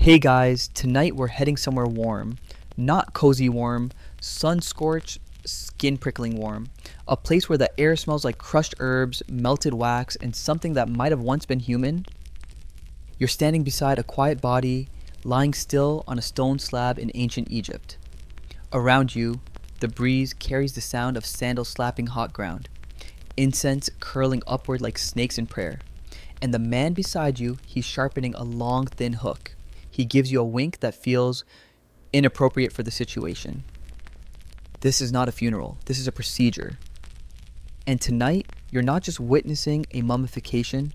Hey guys, tonight we're heading somewhere warm. Not cozy warm, sun scorched, skin prickling warm. A place where the air smells like crushed herbs, melted wax, and something that might have once been human. You're standing beside a quiet body, lying still on a stone slab in ancient Egypt. Around you, the breeze carries the sound of sandals slapping hot ground, incense curling upward like snakes in prayer. And the man beside you, he's sharpening a long, thin hook. He gives you a wink that feels inappropriate for the situation. This is not a funeral. This is a procedure. And tonight, you're not just witnessing a mummification,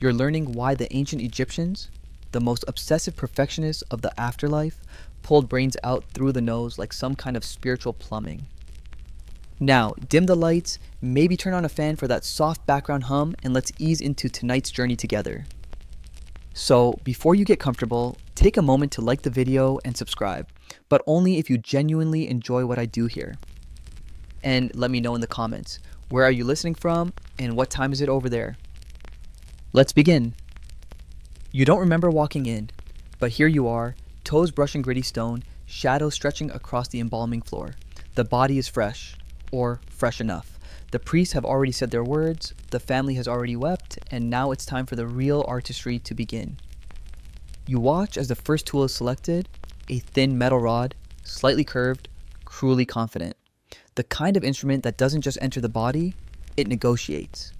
you're learning why the ancient Egyptians, the most obsessive perfectionists of the afterlife, pulled brains out through the nose like some kind of spiritual plumbing. Now, dim the lights, maybe turn on a fan for that soft background hum, and let's ease into tonight's journey together. So, before you get comfortable, take a moment to like the video and subscribe, but only if you genuinely enjoy what I do here. And let me know in the comments, where are you listening from and what time is it over there? Let's begin. You don't remember walking in, but here you are, toes brushing gritty stone, shadows stretching across the embalming floor. The body is fresh, or fresh enough. The priests have already said their words, the family has already wept, and now it's time for the real artistry to begin. You watch as the first tool is selected, a thin metal rod, slightly curved, cruelly confident. The kind of instrument that doesn't just enter the body, it negotiates.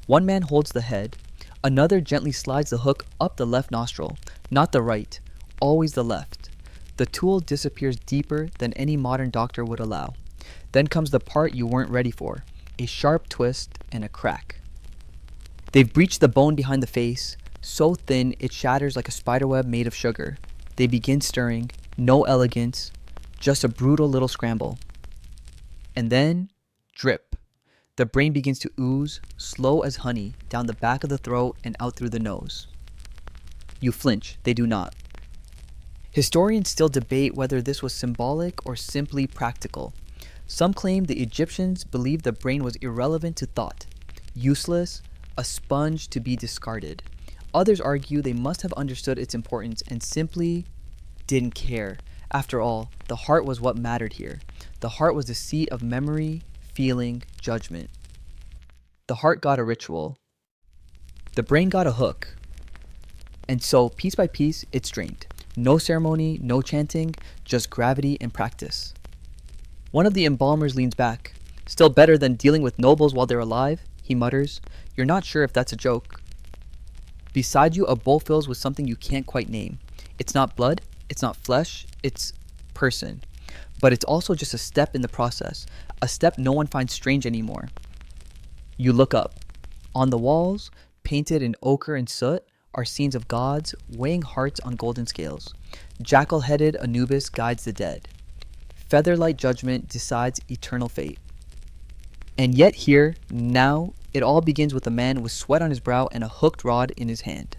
One man holds the head, another gently slides the hook up the left nostril, not the right, always the left. The tool disappears deeper than any modern doctor would allow. Then comes the part you weren't ready for, a sharp twist and a crack. They've breached the bone behind the face, so thin it shatters like a spiderweb made of sugar. They begin stirring, no elegance, just a brutal little scramble. And then, drip. The brain begins to ooze, slow as honey, down the back of the throat and out through the nose. You flinch, they do not. Historians still debate whether this was symbolic or simply practical. Some claim the Egyptians believed the brain was irrelevant to thought, useless, a sponge to be discarded. Others argue they must have understood its importance and simply didn't care. After all, the heart was what mattered here. The heart was the seat of memory, feeling, judgment. The heart got a ritual. The brain got a hook. And so, piece by piece, it's drained. No ceremony, no chanting, just gravity and practice. One of the embalmers leans back. Still better than dealing with nobles while they're alive, he mutters. You're not sure if that's a joke. Beside you, a bowl fills with something you can't quite name. It's not blood, it's not flesh, it's person. But it's also just a step in the process, a step no one finds strange anymore. You look up. On the walls, painted in ochre and soot, are scenes of gods weighing hearts on golden scales. Jackal-headed Anubis guides the dead. Featherlight judgment decides eternal fate. And yet here, now, it all begins with a man with sweat on his brow and a hooked rod in his hand.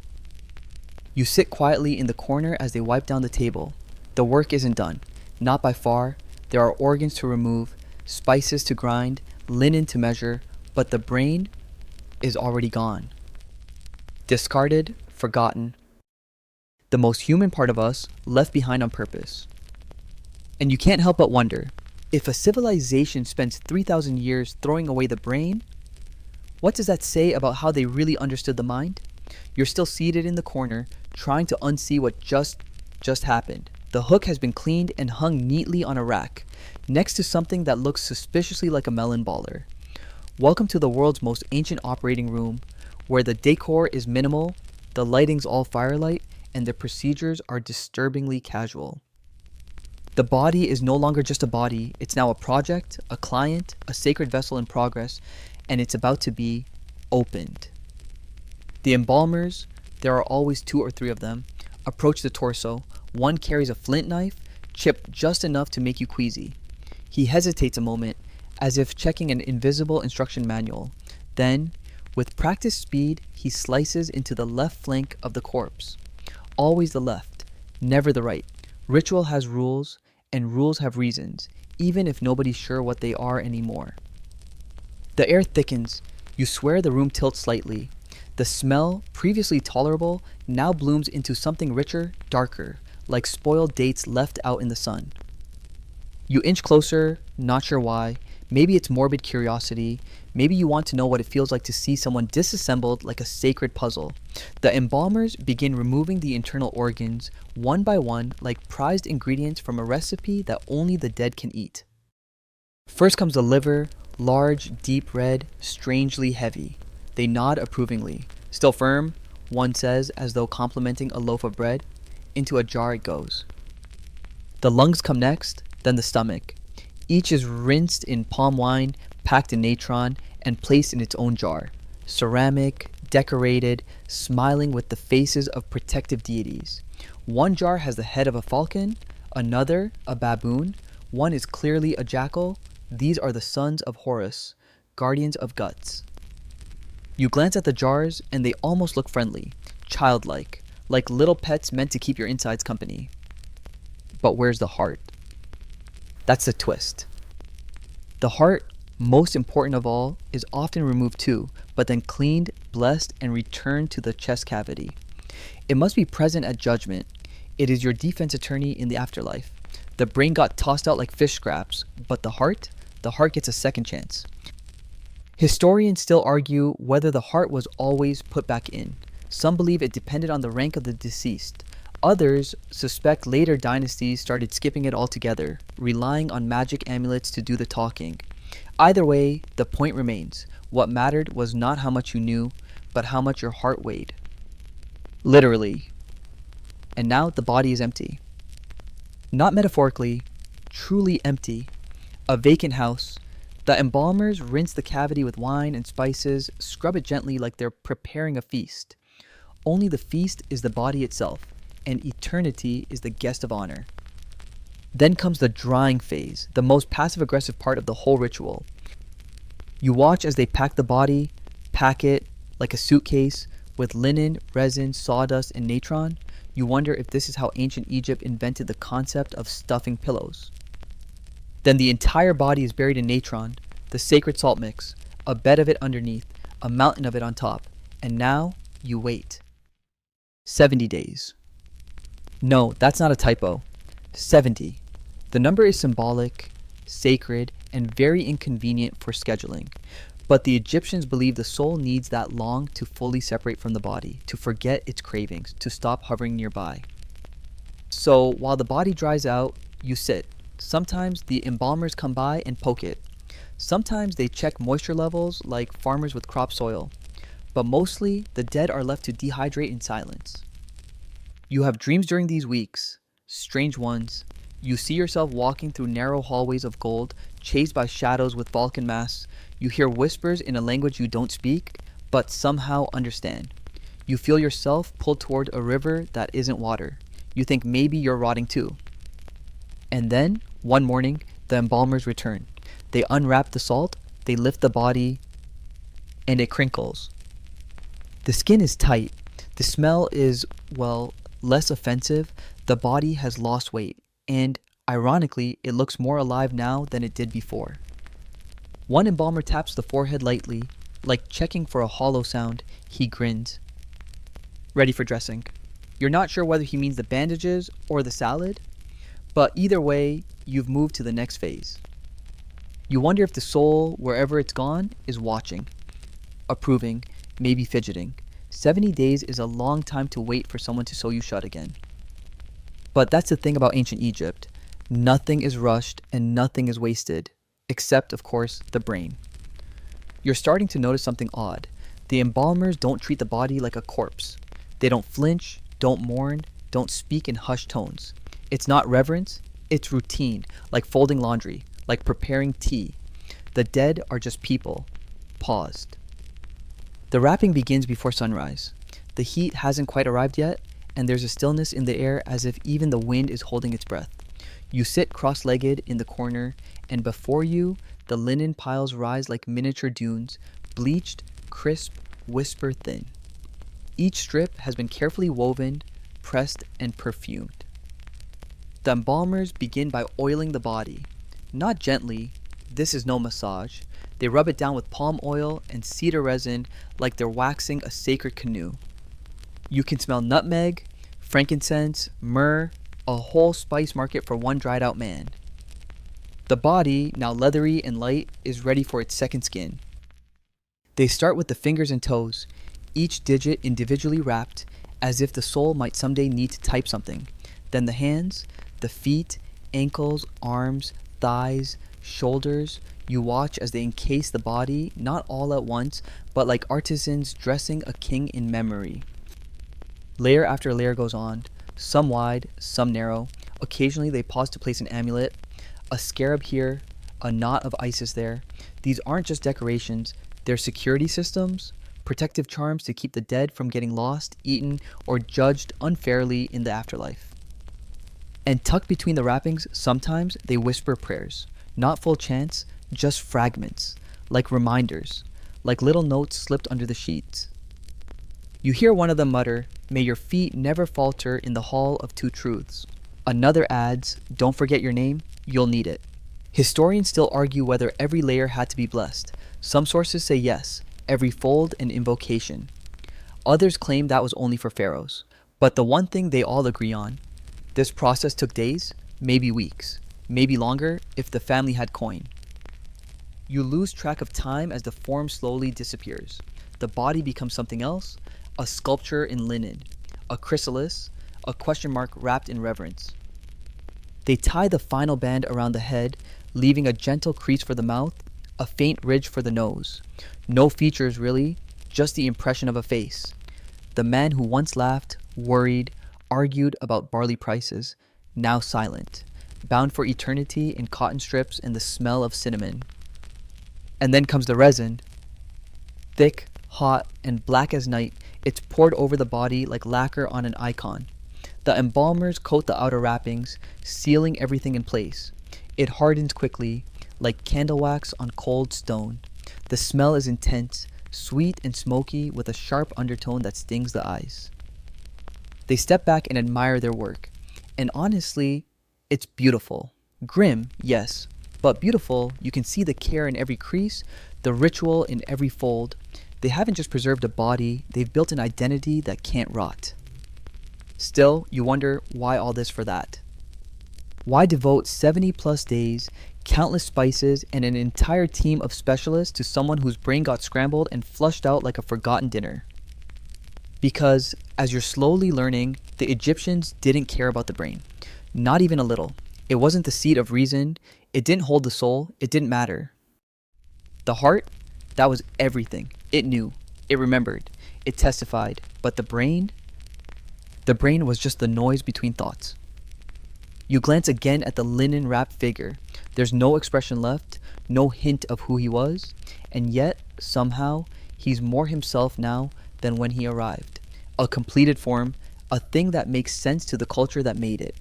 You sit quietly in the corner as they wipe down the table. The work isn't done. Not by far. There are organs to remove, spices to grind, linen to measure, but the brain is already gone. Discarded, forgotten. The most human part of us left behind on purpose. And you can't help but wonder, if a civilization spends 3,000 years throwing away the brain, what does that say about how they really understood the mind? You're still seated in the corner, trying to unsee what just happened. The hook has been cleaned and hung neatly on a rack, next to something that looks suspiciously like a melon baller. Welcome to the world's most ancient operating room, where the decor is minimal, the lighting's all firelight, and the procedures are disturbingly casual. The body is no longer just a body, it's now a project, a client, a sacred vessel in progress, and it's about to be opened. The embalmers, there are always 2 or 3 of them, approach the torso. One carries a flint knife, chipped just enough to make you queasy. He hesitates a moment, as if checking an invisible instruction manual. Then, with practiced speed, he slices into the left flank of the corpse. Always the left, never the right. Ritual has rules, and rules have reasons, even if nobody's sure what they are anymore. The air thickens. You swear the room tilts slightly. The smell, previously tolerable, now blooms into something richer, darker, like spoiled dates left out in the sun. You inch closer, not sure why. Maybe it's morbid curiosity. Maybe you want to know what it feels like to see someone disassembled like a sacred puzzle. The embalmers begin removing the internal organs, one by one, like prized ingredients from a recipe that only the dead can eat. First comes the liver, large, deep red, strangely heavy. They nod approvingly. Still firm, one says, as though complimenting a loaf of bread. Into a jar it goes. The lungs come next, then the stomach. Each is rinsed in palm wine, packed in natron, and placed in its own jar. Ceramic, decorated, smiling with the faces of protective deities. One jar has the head of a falcon, another a baboon, one is clearly a jackal. These are the sons of Horus, guardians of guts. You glance at the jars, and they almost look friendly, childlike, like little pets meant to keep your insides company. But where's the heart? That's the twist. The heart, most important of all, is often removed too, but then cleaned, blessed, and returned to the chest cavity. It must be present at judgment. It is your defense attorney in the afterlife. The brain got tossed out like fish scraps, but the heart gets a second chance. Historians still argue whether the heart was always put back in. Some believe it depended on the rank of the deceased. Others suspect later dynasties started skipping it altogether, relying on magic amulets to do the talking. Either way, the point remains. What mattered was not how much you knew, but how much your heart weighed. Literally. And now the body is empty. Not metaphorically, truly empty. A vacant house. The embalmers rinse the cavity with wine and spices, scrub it gently like they're preparing a feast. Only the feast is the body itself, and eternity is the guest of honor. Then comes the drying phase, the most passive-aggressive part of the whole ritual. You watch as they pack the body, pack it like a suitcase, with linen, resin, sawdust, and natron. You wonder if this is how ancient Egypt invented the concept of stuffing pillows. Then the entire body is buried in natron, the sacred salt mix, a bed of it underneath, a mountain of it on top, and now you wait. 70 days. No, that's not a typo. 70. The number is symbolic, sacred, and very inconvenient for scheduling. But the Egyptians believed the soul needs that long to fully separate from the body, to forget its cravings, to stop hovering nearby. So while the body dries out, you sit. Sometimes the embalmers come by and poke it. Sometimes they check moisture levels like farmers with crop soil. But mostly, the dead are left to dehydrate in silence. You have dreams during these weeks, strange ones. You see yourself walking through narrow hallways of gold, chased by shadows with falcon masks. You hear whispers in a language you don't speak, but somehow understand. You feel yourself pulled toward a river that isn't water. You think maybe you're rotting too. And then, one morning, the embalmers return. They unwrap the salt, they lift the body, and it crinkles. The skin is tight. The smell is, well, less offensive. The body has lost weight. And, ironically, it looks more alive now than it did before. One embalmer taps the forehead lightly, like checking for a hollow sound. He grins. Ready for dressing. You're not sure whether he means the bandages or the salad, but either way, you've moved to the next phase. You wonder if the soul, wherever it's gone, is watching, approving, maybe fidgeting. 70 days is a long time to wait for someone to sew you shut again. But that's the thing about ancient Egypt. Nothing is rushed and nothing is wasted, except, of course, the brain. You're starting to notice something odd. The embalmers don't treat the body like a corpse. They don't flinch, don't mourn, don't speak in hushed tones. It's not reverence, it's routine, like folding laundry, like preparing tea. The dead are just people, paused. The wrapping begins before sunrise. The heat hasn't quite arrived yet, and there's a stillness in the air as if even the wind is holding its breath. You sit cross-legged in the corner, and before you, the linen piles rise like miniature dunes, bleached, crisp, whisper thin. Each strip has been carefully woven, pressed, and perfumed. The embalmers begin by oiling the body. Not gently, this is no massage. They rub it down with palm oil and cedar resin like they're waxing a sacred canoe. You can smell nutmeg, frankincense, myrrh, a whole spice market for one dried out man. The body, now leathery and light, is ready for its second skin. They start with the fingers and toes, each digit individually wrapped, as if the soul might someday need to type something. Then the hands, the feet, ankles, arms, thighs, shoulders. You watch as they encase the body, not all at once, but like artisans dressing a king in memory. Layer after layer goes on, some wide, some narrow. Occasionally they pause to place an amulet, a scarab here, a knot of Isis there. These aren't just decorations, they're security systems, protective charms to keep the dead from getting lost, eaten, or judged unfairly in the afterlife. And tucked between the wrappings, sometimes they whisper prayers. Not full chants, just fragments, like reminders, like little notes slipped under the sheets. You hear one of them mutter, "May your feet never falter in the hall of two truths." Another adds, "Don't forget your name, you'll need it." Historians still argue whether every layer had to be blessed. Some sources say yes, every fold and invocation. Others claim that was only for pharaohs. But the one thing they all agree on, this process took days, maybe weeks, maybe longer if the family had coin. You lose track of time as the form slowly disappears. The body becomes something else, a sculpture in linen, a chrysalis, a question mark wrapped in reverence. They tie the final band around the head, leaving a gentle crease for the mouth, a faint ridge for the nose. No features really, just the impression of a face. The man who once laughed, worried, argued about barley prices, now silent, bound for eternity in cotton strips and the smell of cinnamon. And then comes the resin. Thick, hot, and black as night, it's poured over the body like lacquer on an icon. The embalmers coat the outer wrappings, sealing everything in place. It hardens quickly, like candle wax on cold stone. The smell is intense, sweet and smoky with a sharp undertone that stings the eyes. They step back and admire their work. And honestly, it's beautiful. Grim, yes, but beautiful. You can see the care in every crease, the ritual in every fold. They haven't just preserved a body, they've built an identity that can't rot. Still, you wonder why all this for that? Why devote 70 plus days, countless spices, and an entire team of specialists to someone whose brain got scrambled and flushed out like a forgotten dinner? Because, as you're slowly learning, the Egyptians didn't care about the brain. Not even a little. It wasn't the seat of reason, it didn't hold the soul, it didn't matter. The heart? That was everything. It knew, it remembered, it testified. But the brain? The brain was just the noise between thoughts. You glance again at the linen-wrapped figure. There's no expression left, no hint of who he was, and yet, somehow, he's more himself now than when he arrived. A completed form, a thing that makes sense to the culture that made it.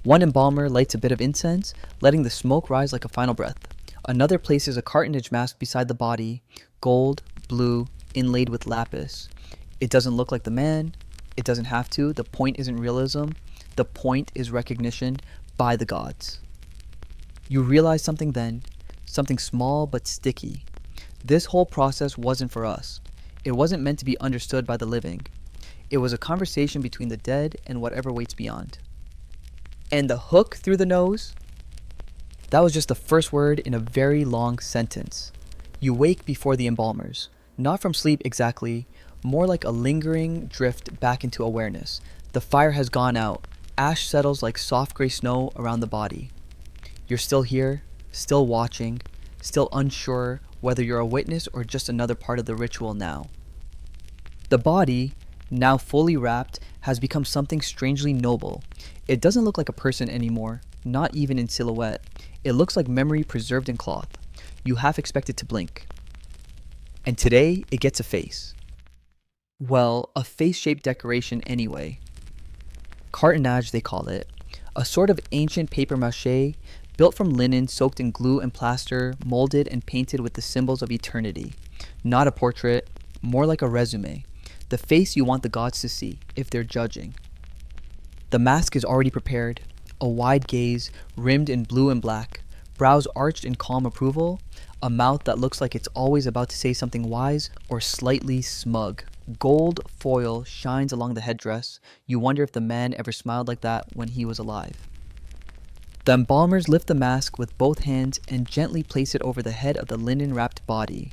One embalmer lights a bit of incense, letting the smoke rise like a final breath. Another places a cartonnage mask beside the body, gold, blue, inlaid with lapis. It doesn't look like the man. It doesn't have to. The point isn't realism. The point is recognition by the gods. You realize something then, something small but sticky. This whole process wasn't for us. It wasn't meant to be understood by the living. It was a conversation between the dead and whatever waits beyond. And the hook through the nose? That was just the first word in a very long sentence. You wake before the embalmers. Not from sleep exactly, more like a lingering drift back into awareness. The fire has gone out. Ash settles like soft gray snow around the body. You're still here, still watching, still unsure whether you're a witness or just another part of the ritual now. The body, now fully wrapped, has become something strangely noble. It doesn't look like a person anymore, not even in silhouette. It looks like memory preserved in cloth. You half expect it to blink. And today, it gets a face. Well, a face-shaped decoration anyway. Cartonnage, they call it. A sort of ancient papier-mâché, built from linen soaked in glue and plaster, molded and painted with the symbols of eternity. Not a portrait, more like a resume. The face you want the gods to see, if they're judging. The mask is already prepared. A wide gaze, rimmed in blue and black. brows arched in calm approval, a mouth that looks like it's always about to say something wise or slightly smug. Gold foil shines along the headdress. You wonder if the man ever smiled like that when he was alive. The embalmers lift the mask with both hands and gently place it over the head of the linen-wrapped body.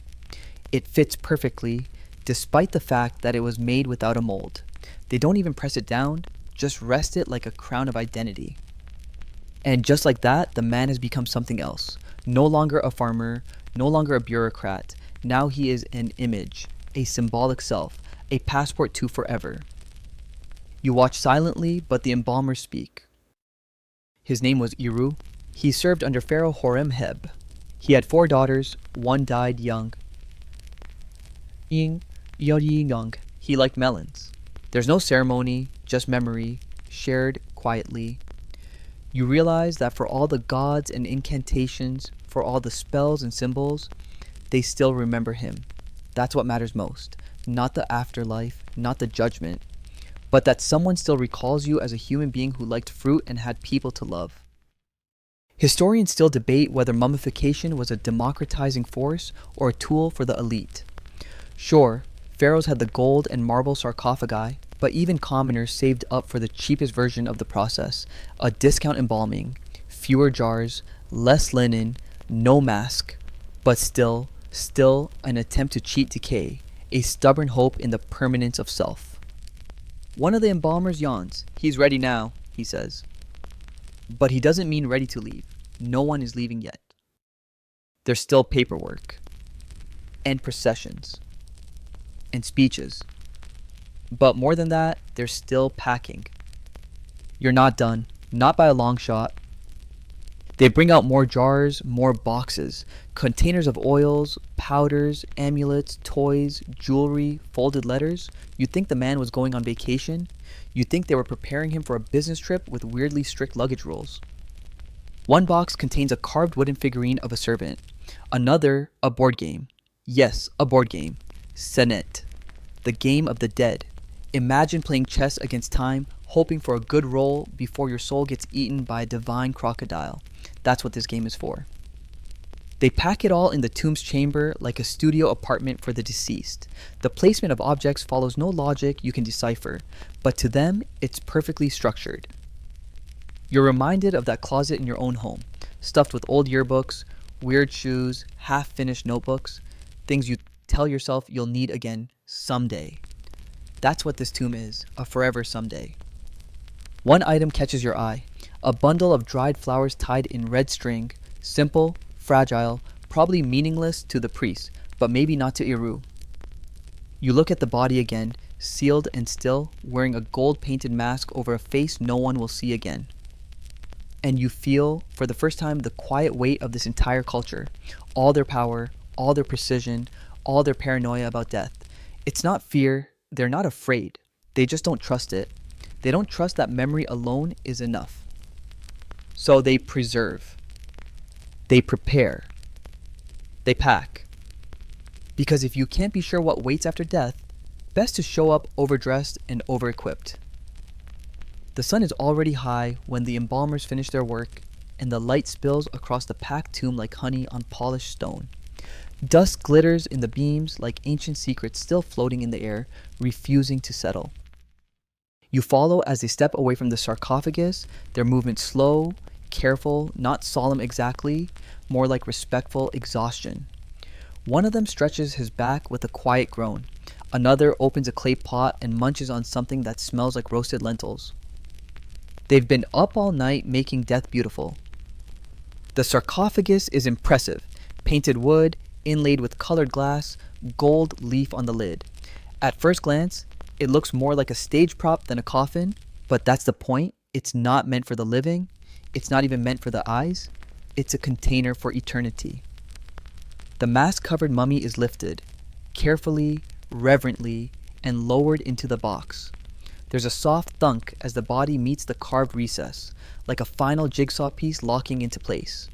It fits perfectly, despite the fact that it was made without a mold. They don't even press it down, just rest it like a crown of identity. And just like that, the man has become something else. No longer a farmer, no longer a bureaucrat. Now he is an image, a symbolic self, a passport to forever. You watch silently, but the embalmers speak. His name was Iru. He served under Pharaoh Horemheb. He had 4 daughters, one died young. He liked melons. There's no ceremony, just memory, shared quietly. You realize that for all the gods and incantations, for all the spells and symbols, they still remember him. That's what matters most. Not the afterlife, not the judgment, but that someone still recalls you as a human being who liked fruit and had people to love. Historians still debate whether mummification was a democratizing force or a tool for the elite. Sure, pharaohs had the gold and marble sarcophagi, but even commoners saved up for the cheapest version of the process, a discount embalming, fewer jars, less linen, no mask, but still an attempt to cheat decay, a stubborn hope in the permanence of self. One of the embalmers yawns. He's ready now, he says. But he doesn't mean ready to leave. No one is leaving yet. There's still paperwork, and processions, and speeches. But more than that, they're still packing. You're not done, not by a long shot. They bring out more jars, more boxes, containers of oils, powders, amulets, toys, jewelry, folded letters. You'd think the man was going on vacation. You'd think they were preparing him for a business trip with weirdly strict luggage rules. One box contains a carved wooden figurine of a servant. Another, a board game. Yes, a board game. Senet. The game of the dead. Imagine playing chess against time, hoping for a good roll before your soul gets eaten by a divine crocodile. That's what this game is for. They pack it all in the tomb's chamber like a studio apartment for the deceased. The placement of objects follows no logic you can decipher, but to them, it's perfectly structured. You're reminded of that closet in your own home, stuffed with old yearbooks, weird shoes, half-finished notebooks, things you tell yourself you'll need again someday. That's what this tomb is, a forever someday. One item catches your eye, a bundle of dried flowers tied in red string, simple, fragile, probably meaningless to the priest, but maybe not to Iru. You look at the body again, sealed and still, wearing a gold-painted mask over a face no one will see again. And you feel, for the first time, the quiet weight of this entire culture, all their power, all their precision, all their paranoia about death. It's not fear, they're not afraid, they just don't trust it. They don't trust that memory alone is enough. So they preserve. They prepare. They pack. Because if you can't be sure what waits after death, best to show up overdressed and over-equipped. The sun is already high when the embalmers finish their work, and the light spills across the packed tomb like honey on polished stone. Dust glitters in the beams like ancient secrets still floating in the air, refusing to settle. You follow as they step away from the sarcophagus, their movement slow, careful, not solemn exactly, more like respectful exhaustion. One of them stretches his back with a quiet groan. Another opens a clay pot and munches on something that smells like roasted lentils. They've been up all night making death beautiful. The sarcophagus is impressive. Painted wood, inlaid with colored glass, gold leaf on the lid. At first glance, it looks more like a stage prop than a coffin, but that's the point. It's not meant for the living. It's not even meant for the eyes. It's a container for eternity. The mask-covered mummy is lifted, carefully, reverently, and lowered into the box. There's a soft thunk as the body meets the carved recess, like a final jigsaw piece locking into place.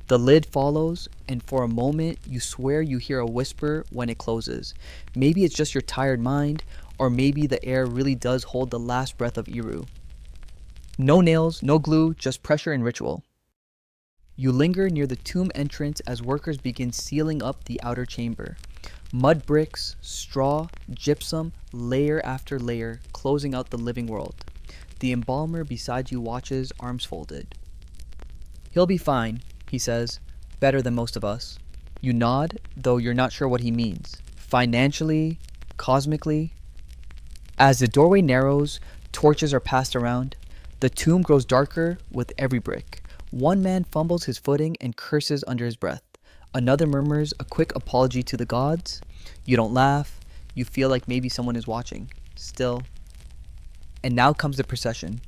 The lid follows, and for a moment, you swear you hear a whisper when it closes. Maybe it's just your tired mind, or maybe the air really does hold the last breath of Iru. No nails, no glue, just pressure and ritual. You linger near the tomb entrance as workers begin sealing up the outer chamber. Mud bricks, straw, gypsum, layer after layer, closing out the living world. The embalmer beside you watches, arms folded. "He'll be fine," he says. "Better than most of us." You nod, though you're not sure what he means. Financially, cosmically. As the doorway narrows, torches are passed around. The tomb grows darker with every brick. One man fumbles his footing and curses under his breath. Another murmurs a quick apology to the gods. You don't laugh. You feel like maybe someone is watching. Still. And now comes the procession.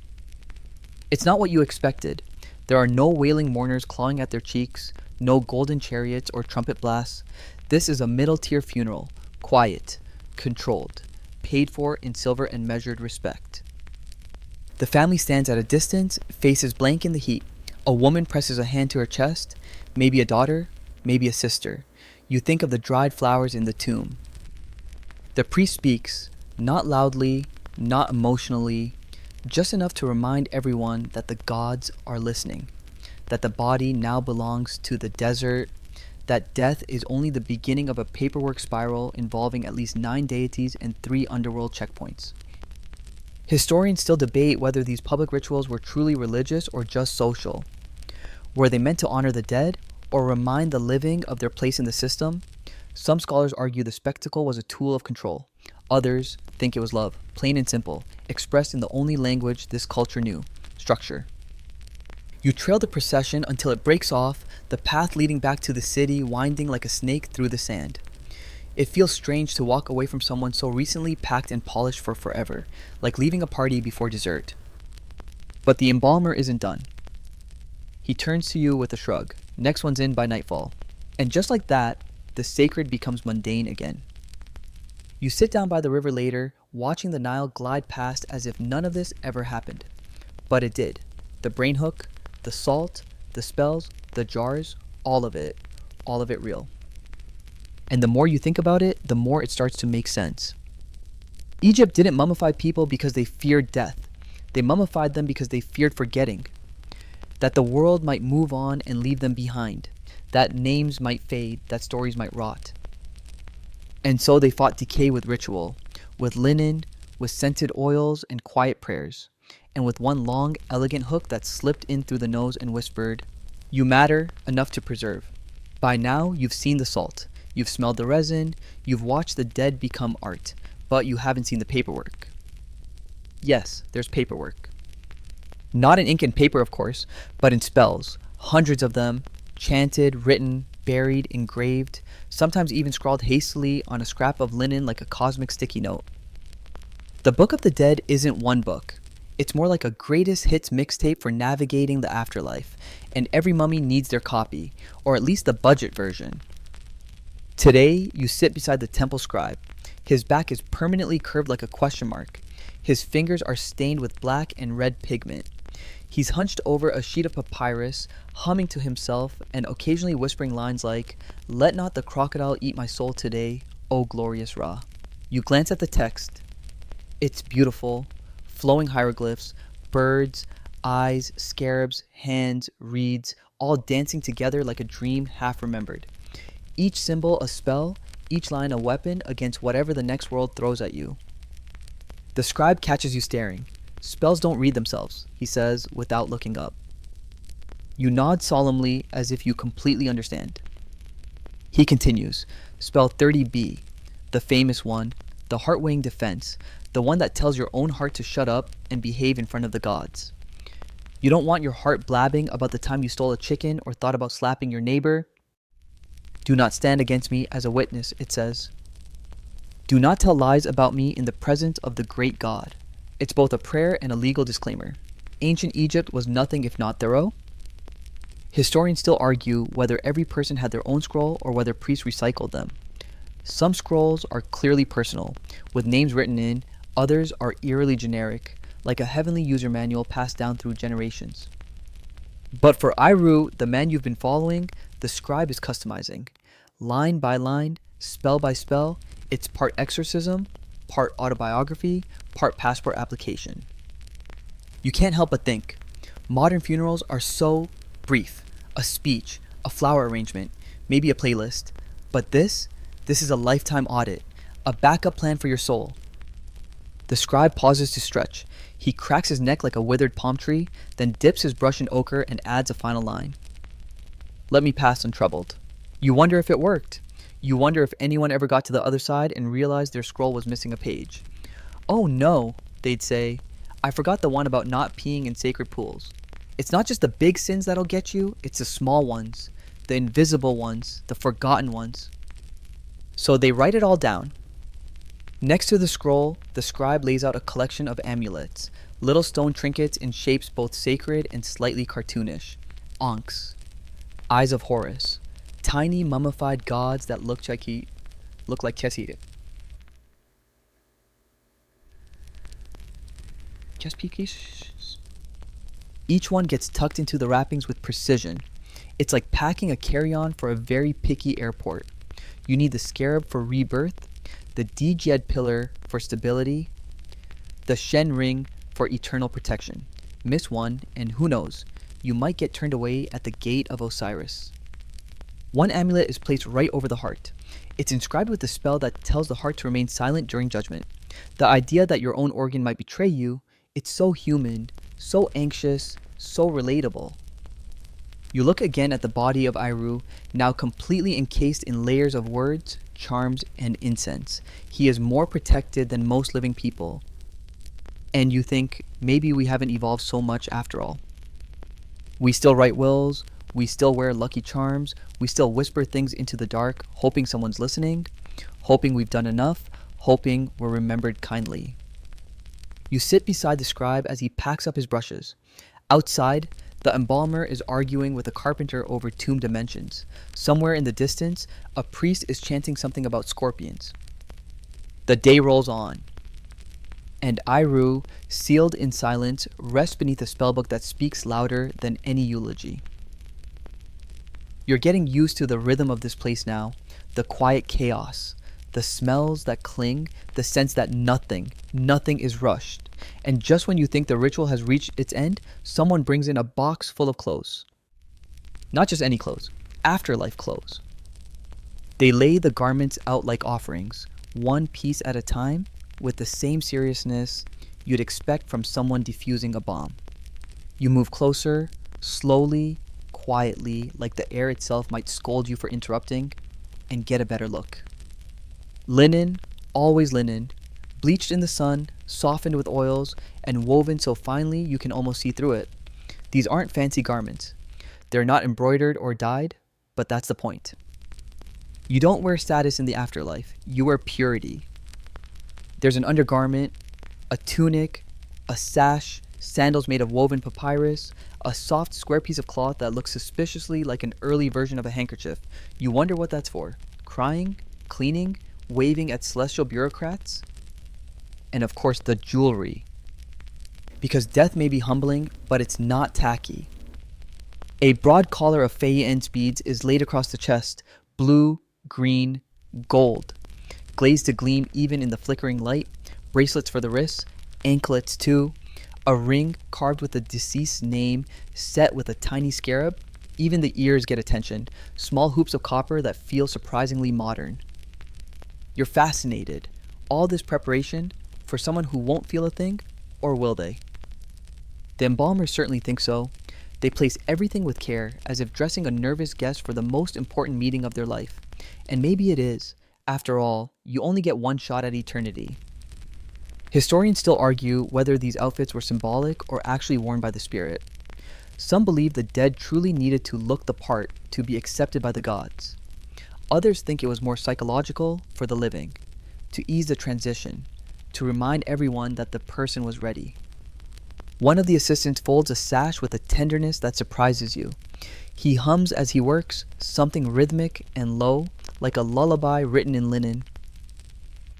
It's not what you expected. There are no wailing mourners clawing at their cheeks, no golden chariots or trumpet blasts. This is a middle-tier funeral, quiet, controlled, paid for in silver and measured respect. The family stands at a distance, faces blank in the heat. A woman presses a hand to her chest, maybe a daughter, maybe a sister. You think of the dried flowers in the tomb. The priest speaks, not loudly, not emotionally, just enough to remind everyone that the gods are listening, that the body now belongs to the desert, that death is only the beginning of a paperwork spiral involving at least 9 deities and 3 underworld checkpoints. Historians still debate whether these public rituals were truly religious or just social. Were they meant to honor the dead or remind the living of their place in the system? Some scholars argue the spectacle was a tool of control. Others think it was love, plain and simple, expressed in the only language this culture knew, structure. You trail the procession until it breaks off, the path leading back to the city winding like a snake through the sand. It feels strange to walk away from someone so recently packed and polished for forever, like leaving a party before dessert. But the embalmer isn't done. He turns to you with a shrug. Next one's in by nightfall. And just like that, the sacred becomes mundane again. You sit down by the river later, watching the Nile glide past as if none of this ever happened. But it did. The brain hook, the salt, the spells, the jars, all of it real. And the more you think about it, the more it starts to make sense. Egypt didn't mummify people because they feared death. They mummified them because they feared forgetting. That the world might move on and leave them behind. That names might fade, that stories might rot. And so they fought decay with ritual, with linen, with scented oils and quiet prayers, and with one long, elegant hook that slipped in through the nose and whispered, "You matter enough to preserve." By now, you've seen the salt, you've smelled the resin, you've watched the dead become art, but you haven't seen the paperwork. Yes, there's paperwork. Not in ink and paper, of course, but in spells, hundreds of them, chanted, written, buried, engraved, sometimes even scrawled hastily on a scrap of linen like a cosmic sticky note. The Book of the Dead isn't one book. It's more like a greatest hits mixtape for navigating the afterlife, and every mummy needs their copy, or at least the budget version. Today, you sit beside the temple scribe. His back is permanently curved like a question mark. His fingers are stained with black and red pigment. He's hunched over a sheet of papyrus, humming to himself and occasionally whispering lines like, "Let not the crocodile eat my soul today, O glorious Ra." You glance at the text. It's beautiful, flowing hieroglyphs, birds, eyes, scarabs, hands, reeds, all dancing together like a dream half remembered. Each symbol a spell, each line a weapon against whatever the next world throws at you. The scribe catches you staring. "Spells don't read themselves," he says without looking up. You nod solemnly as if you completely understand. He continues, "Spell 30B, the famous one, the heart-weighing defense, the one that tells your own heart to shut up and behave in front of the gods. You don't want your heart blabbing about the time you stole a chicken or thought about slapping your neighbor. Do not stand against me as a witness," it says. "Do not tell lies about me in the presence of the great God." It's both a prayer and a legal disclaimer. Ancient Egypt was nothing if not thorough. Historians still argue whether every person had their own scroll or whether priests recycled them. Some scrolls are clearly personal, with names written in. Others are eerily generic, like a heavenly user manual passed down through generations. But for Iru, the man you've been following, the scribe is customizing. Line by line, spell by spell, it's part exorcism, part autobiography, part passport application. You can't help but think, modern funerals are so brief. a speech, a flower arrangement, maybe a playlist. But this is a lifetime audit, a backup plan for your soul. The scribe pauses to stretch. He cracks his neck like a withered palm tree, then dips his brush in ochre and adds a final line. Let me pass untroubled. You wonder if it worked. You wonder if anyone ever got to the other side and realized their scroll was missing a page. Oh no, they'd say. I forgot the one about not peeing in sacred pools. It's not just the big sins that'll get you, it's the small ones, the invisible ones, the forgotten ones. So they write it all down. Next to the scroll, the scribe lays out a collection of amulets, little stone trinkets in shapes both sacred and slightly cartoonish. Ankhs, eyes of Horus, tiny mummified gods that look like Chesire. Each one gets tucked into the wrappings with precision. It's like packing a carry-on for a very picky airport. You need the scarab for rebirth, the Dijed pillar for stability, the Shen ring for eternal protection. Miss one, and who knows, you might get turned away at the gate of Osiris. One amulet is placed right over the heart. It's inscribed with a spell that tells the heart to remain silent during judgment. The idea that your own organ might betray you, it's so human, so anxious, so relatable. You look again at the body of Iru, now completely encased in layers of words, charms, and incense. He is more protected than most living people. And you think, maybe we haven't evolved so much after all. We still write wills, we still wear lucky charms, we still whisper things into the dark, hoping someone's listening, hoping we've done enough, hoping we're remembered kindly. You sit beside the scribe as he packs up his brushes. Outside, the embalmer is arguing with a carpenter over tomb dimensions. Somewhere in the distance, a priest is chanting something about scorpions. The day rolls on, and Iru, sealed in silence, rests beneath a spellbook that speaks louder than any eulogy. You're getting used to the rhythm of this place now, the quiet chaos, the smells that cling, the sense that nothing is rushed. And just when you think the ritual has reached its end, someone brings in a box full of clothes. Not just any clothes, afterlife clothes. They lay the garments out like offerings, one piece at a time, with the same seriousness you'd expect from someone defusing a bomb. You move closer, slowly, quietly, like the air itself might scold you for interrupting, and get a better look. Linen, always linen, bleached in the sun, softened with oils, and woven so finely you can almost see through it. These aren't fancy garments. They're not embroidered or dyed, but that's the point. You don't wear status in the afterlife, you wear purity. There's an undergarment, a tunic, a sash, sandals made of woven papyrus, a soft square piece of cloth that looks suspiciously like an early version of a handkerchief. You wonder what that's for. Crying? Cleaning? Waving at celestial bureaucrats? And of course the jewelry. Because death may be humbling, but it's not tacky. A broad collar of Fey-Ends beads is laid across the chest, blue, green, gold, glazed to gleam even in the flickering light, bracelets for the wrists, anklets too, a ring carved with the deceased's name set with a tiny scarab. Even the ears get attention, small hoops of copper that feel surprisingly modern. You're fascinated. All this preparation for someone who won't feel a thing, or will they? The embalmers certainly think so. They place everything with care, as if dressing a nervous guest for the most important meeting of their life. And maybe it is. After all, you only get one shot at eternity. Historians still argue whether these outfits were symbolic or actually worn by the spirit. Some believe the dead truly needed to look the part to be accepted by the gods. Others think it was more psychological for the living, to ease the transition, to remind everyone that the person was ready. One of the assistants folds a sash with a tenderness that surprises you. He hums as he works, something rhythmic and low, like a lullaby written in linen.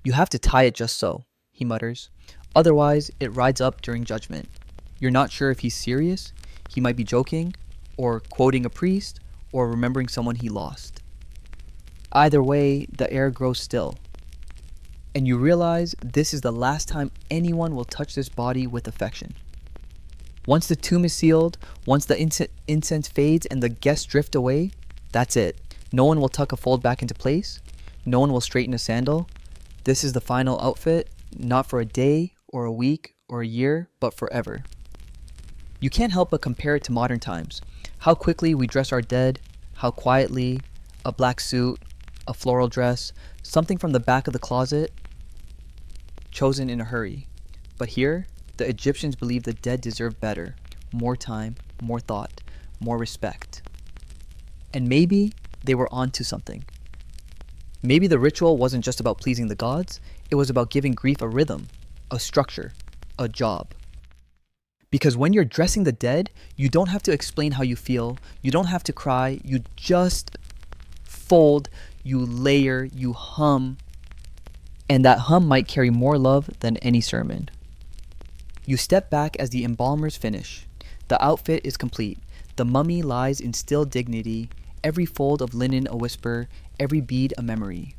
You have to tie it just so, he mutters. Otherwise, it rides up during judgment. You're not sure if he's serious, he might be joking, or quoting a priest, or remembering someone he lost. Either way, the air grows still. And you realize this is the last time anyone will touch this body with affection. Once the tomb is sealed, once the incense fades and the guests drift away, that's it. No one will tuck a fold back into place. No one will straighten a sandal. This is the final outfit, not for a day or a week or a year, but forever. You can't help but compare it to modern times. How quickly we dress our dead, how quietly, a black suit, a floral dress, something from the back of the closet, chosen in a hurry. But here, the Egyptians believed the dead deserved better, more time, more thought, more respect. And maybe they were onto something. Maybe the ritual wasn't just about pleasing the gods, it was about giving grief a rhythm, a structure, a job. Because when you're dressing the dead, you don't have to explain how you feel, you don't have to cry, you just fold, you layer, you hum, and that hum might carry more love than any sermon. You step back as the embalmers finish. The outfit is complete. The mummy lies in still dignity, every fold of linen a whisper, every bead a memory.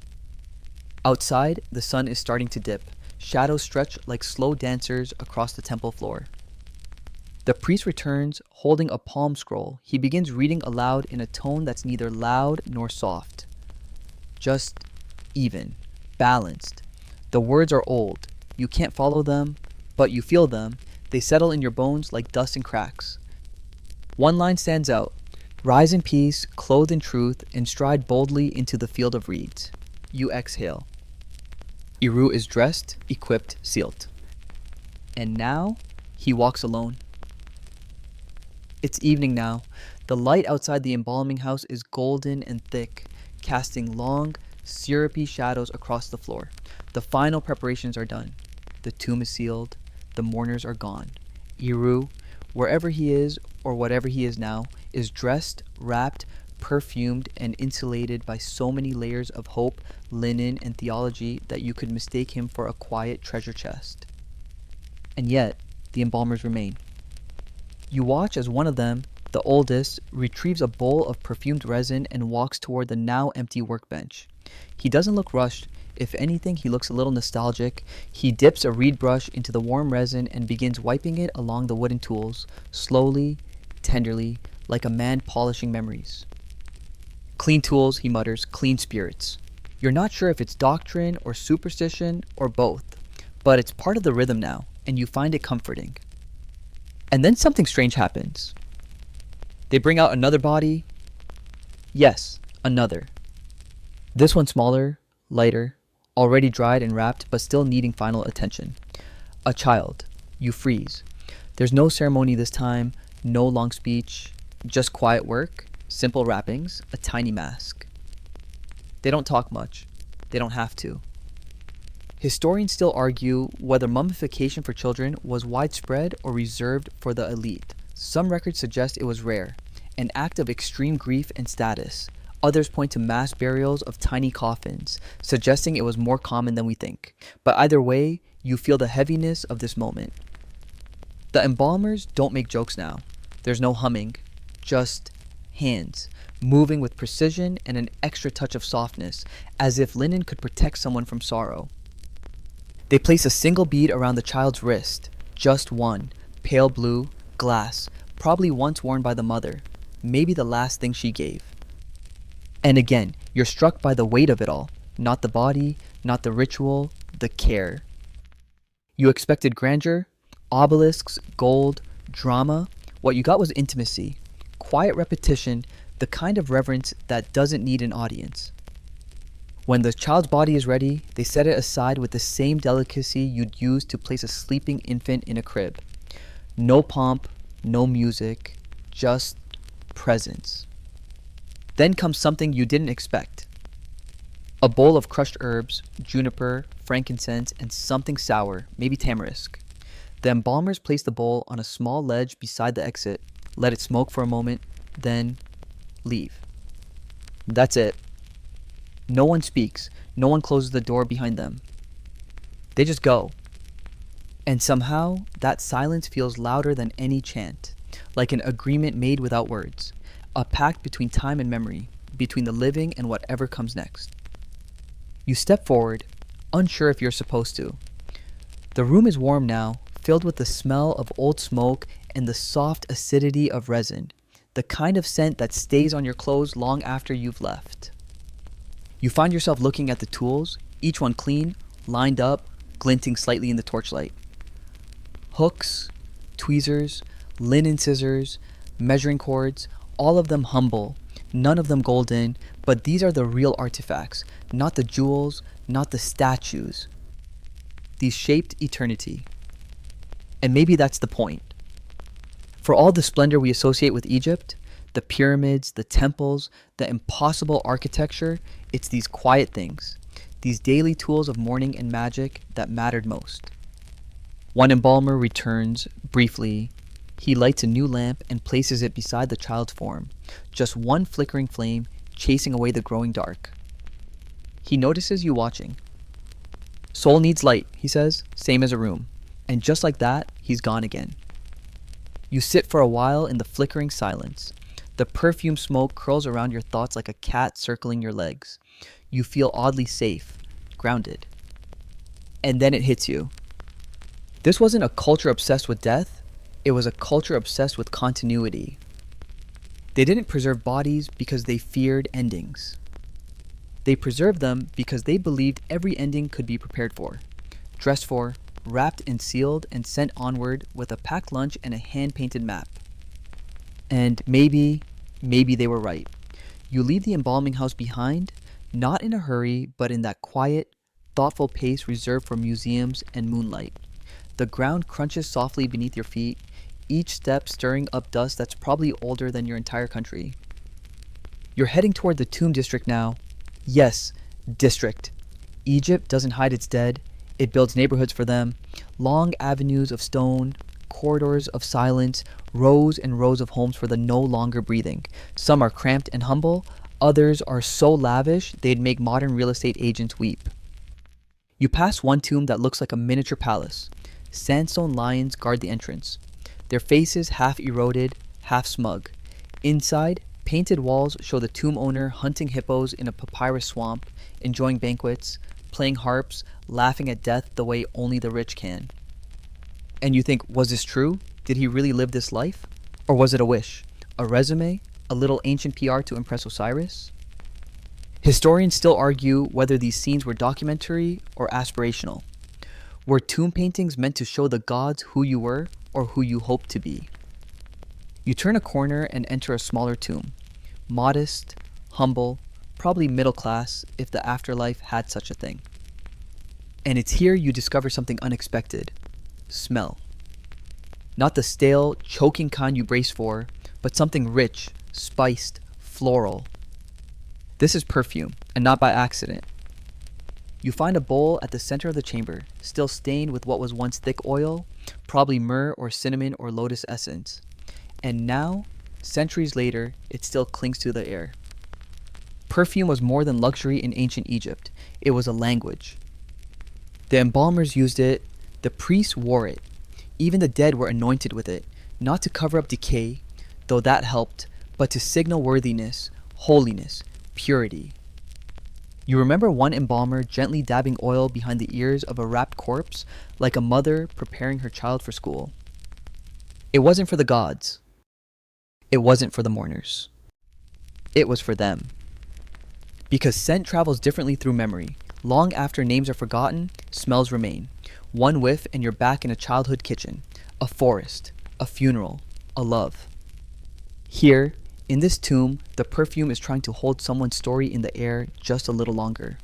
Outside, the sun is starting to dip. Shadows stretch like slow dancers across the temple floor. The priest returns, holding a palm scroll. He begins reading aloud in a tone that's neither loud nor soft. Just even, balanced. The words are old. You can't follow them, but you feel them. They settle in your bones like dust and cracks. One line stands out. Rise in peace, clothed in truth, and stride boldly into the field of reeds. You exhale. Eru is dressed, equipped, sealed. And now, he walks alone. It's evening now. The light outside the embalming house is golden and thick, casting long, syrupy shadows across the floor. The final preparations are done. The tomb is sealed. The mourners are gone. Eru, wherever he is or whatever he is now, is dressed, wrapped, perfumed, and insulated by so many layers of hope, linen, and theology that you could mistake him for a quiet treasure chest. And yet, the embalmers remain. You watch as one of them, the oldest, retrieves a bowl of perfumed resin and walks toward the now empty workbench. He doesn't look rushed. If anything, he looks a little nostalgic. He dips a reed brush into the warm resin and begins wiping it along the wooden tools, slowly, tenderly, like a man polishing memories. Clean tools, he mutters, clean spirits. You're not sure if it's doctrine or superstition or both, but it's part of the rhythm now, and you find it comforting. And then something strange happens. They bring out another body. Yes, another. This one smaller, lighter, already dried and wrapped, but still needing final attention. A child. You freeze. There's no ceremony this time, no long speech, just quiet work, simple wrappings, a tiny mask. They don't talk much. They don't have to. Historians still argue whether mummification for children was widespread or reserved for the elite. Some records suggest it was rare, an act of extreme grief and status. Others point to mass burials of tiny coffins, suggesting it was more common than we think. But either way, you feel the heaviness of this moment. The embalmers don't make jokes now. There's no humming, just hands, moving with precision and an extra touch of softness, as if linen could protect someone from sorrow. They place a single bead around the child's wrist, just one, pale blue, glass, probably once worn by the mother, maybe the last thing she gave. And again, you're struck by the weight of it all, not the body, not the ritual, the care. You expected grandeur, obelisks, gold, drama. What you got was intimacy, quiet repetition, the kind of reverence that doesn't need an audience. When the child's body is ready, they set it aside with the same delicacy you'd use to place a sleeping infant in a crib. No pomp, no music, just presence. Then comes something you didn't expect. A bowl of crushed herbs, juniper, frankincense, and something sour, maybe tamarisk. The embalmers place the bowl on a small ledge beside the exit, let it smoke for a moment, then leave. That's it. No one speaks. No one closes the door behind them. They just go. And somehow, that silence feels louder than any chant, like an agreement made without words, a pact between time and memory, between the living and whatever comes next. You step forward, unsure if you're supposed to. The room is warm now, filled with the smell of old smoke and the soft acidity of resin, the kind of scent that stays on your clothes long after you've left. You find yourself looking at the tools, each one clean, lined up, glinting slightly in the torchlight. Hooks, tweezers, linen scissors, measuring cords, all of them humble, none of them golden, but these are the real artifacts, not the jewels, not the statues. These shaped eternity. And maybe that's the point. For all the splendor we associate with Egypt, the pyramids, the temples, the impossible architecture, it's these quiet things, these daily tools of mourning and magic that mattered most. One embalmer returns, briefly. He lights a new lamp and places it beside the child's form, just one flickering flame chasing away the growing dark. He notices you watching. Soul needs light, he says, same as a room. And just like that, he's gone again. You sit for a while in the flickering silence. The perfume smoke curls around your thoughts like a cat circling your legs. You feel oddly safe, grounded. And then it hits you. This wasn't a culture obsessed with death. It was a culture obsessed with continuity. They didn't preserve bodies because they feared endings. They preserved them because they believed every ending could be prepared for, dressed for, wrapped and sealed and sent onward with a packed lunch and a hand-painted map. And maybe they were right. You leave the embalming house behind, not in a hurry, but in that quiet, thoughtful pace reserved for museums and moonlight. The ground crunches softly beneath your feet, each step stirring up dust that's probably older than your entire country. You're heading toward the tomb district now. Yes, district. Egypt doesn't hide its dead. It builds neighborhoods for them. Long avenues of stone, corridors of silence, rows and rows of homes for the no longer breathing. Some are cramped and humble. Others are so lavish they'd make modern real estate agents weep. You pass one tomb that looks like a miniature palace. Sandstone lions guard the entrance, their faces half eroded, half smug. Inside, painted walls show the tomb owner hunting hippos in a papyrus swamp, enjoying banquets, playing harps, laughing at death the way only the rich can. And you think, was this true? Did he really live this life? Or was it a wish? A resume? A little ancient PR to impress Osiris? Historians still argue whether these scenes were documentary or aspirational. Were tomb paintings meant to show the gods who you were or who you hoped to be? You turn a corner and enter a smaller tomb. Modest, humble, probably middle class if the afterlife had such a thing. And it's here you discover something unexpected. Smell. Not the stale, choking kind you brace for, but something rich, spiced, floral. This is perfume, and not by accident. You find a bowl at the center of the chamber, still stained with what was once thick oil, probably myrrh or cinnamon or lotus essence. And now, centuries later, it still clings to the air. Perfume was more than luxury in ancient Egypt. It was a language. The embalmers used it, the priests wore it. Even the dead were anointed with it, not to cover up decay, though that helped, but to signal worthiness, holiness, purity. You remember one embalmer gently dabbing oil behind the ears of a wrapped corpse, like a mother preparing her child for school. It wasn't for the gods. It wasn't for the mourners. It was for them. Because scent travels differently through memory. Long after names are forgotten, smells remain. One whiff and you're back in a childhood kitchen, a forest, a funeral, a love. Here, in this tomb, the perfume is trying to hold someone's story in the air just a little longer.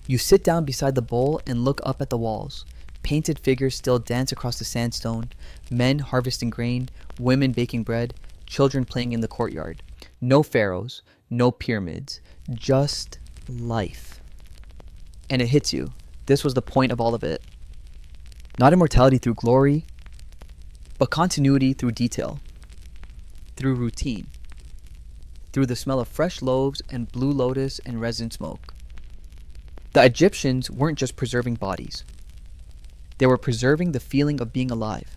You sit down beside the bowl and look up at the walls. Painted figures still dance across the sandstone, men harvesting grain, women baking bread, children playing in the courtyard. No pharaohs, no pyramids, just life. And it hits you. This was the point of all of it. Not immortality through glory, but continuity through detail, through routine, through the smell of fresh loaves and blue lotus and resin smoke. The Egyptians weren't just preserving bodies. They were preserving the feeling of being alive.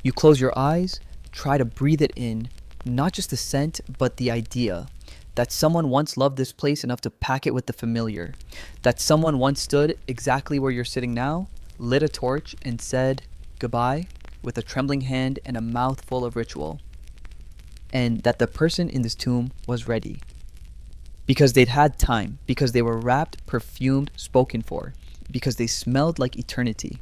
You close your eyes, try to breathe it in, not just the scent, but the idea that someone once loved this place enough to pack it with the familiar, that someone once stood exactly where you're sitting now, lit a torch and said goodbye, with a trembling hand and a mouth full of ritual, and that the person in this tomb was ready. Because they'd had time, because they were wrapped, perfumed, spoken for, because they smelled like eternity.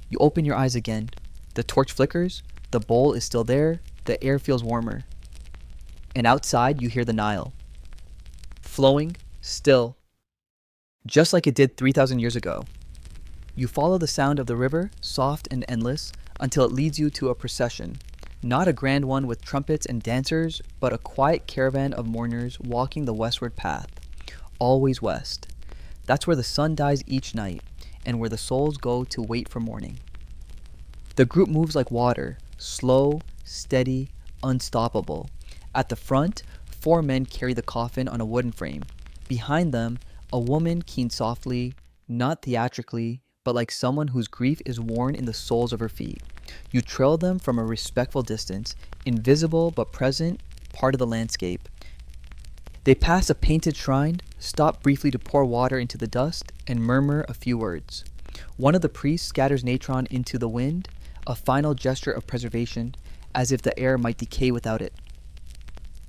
You open your eyes again. The torch flickers, the bowl is still there, the air feels warmer. And outside you hear the Nile. Flowing, still, just like it did 3,000 years ago. You follow the sound of the river, soft and endless, until it leads you to a procession. Not a grand one with trumpets and dancers, but a quiet caravan of mourners walking the westward path. Always west. That's where the sun dies each night, and where the souls go to wait for morning. The group moves like water, slow, steady, unstoppable. At the front, 4 men carry the coffin on a wooden frame. Behind them, a woman keened softly, not theatrically, but like someone whose grief is worn in the soles of her feet. You trail them from a respectful distance, invisible but present, part of the landscape. They pass a painted shrine, stop briefly to pour water into the dust, and murmur a few words. One of the priests scatters natron into the wind, a final gesture of preservation, as if the air might decay without it.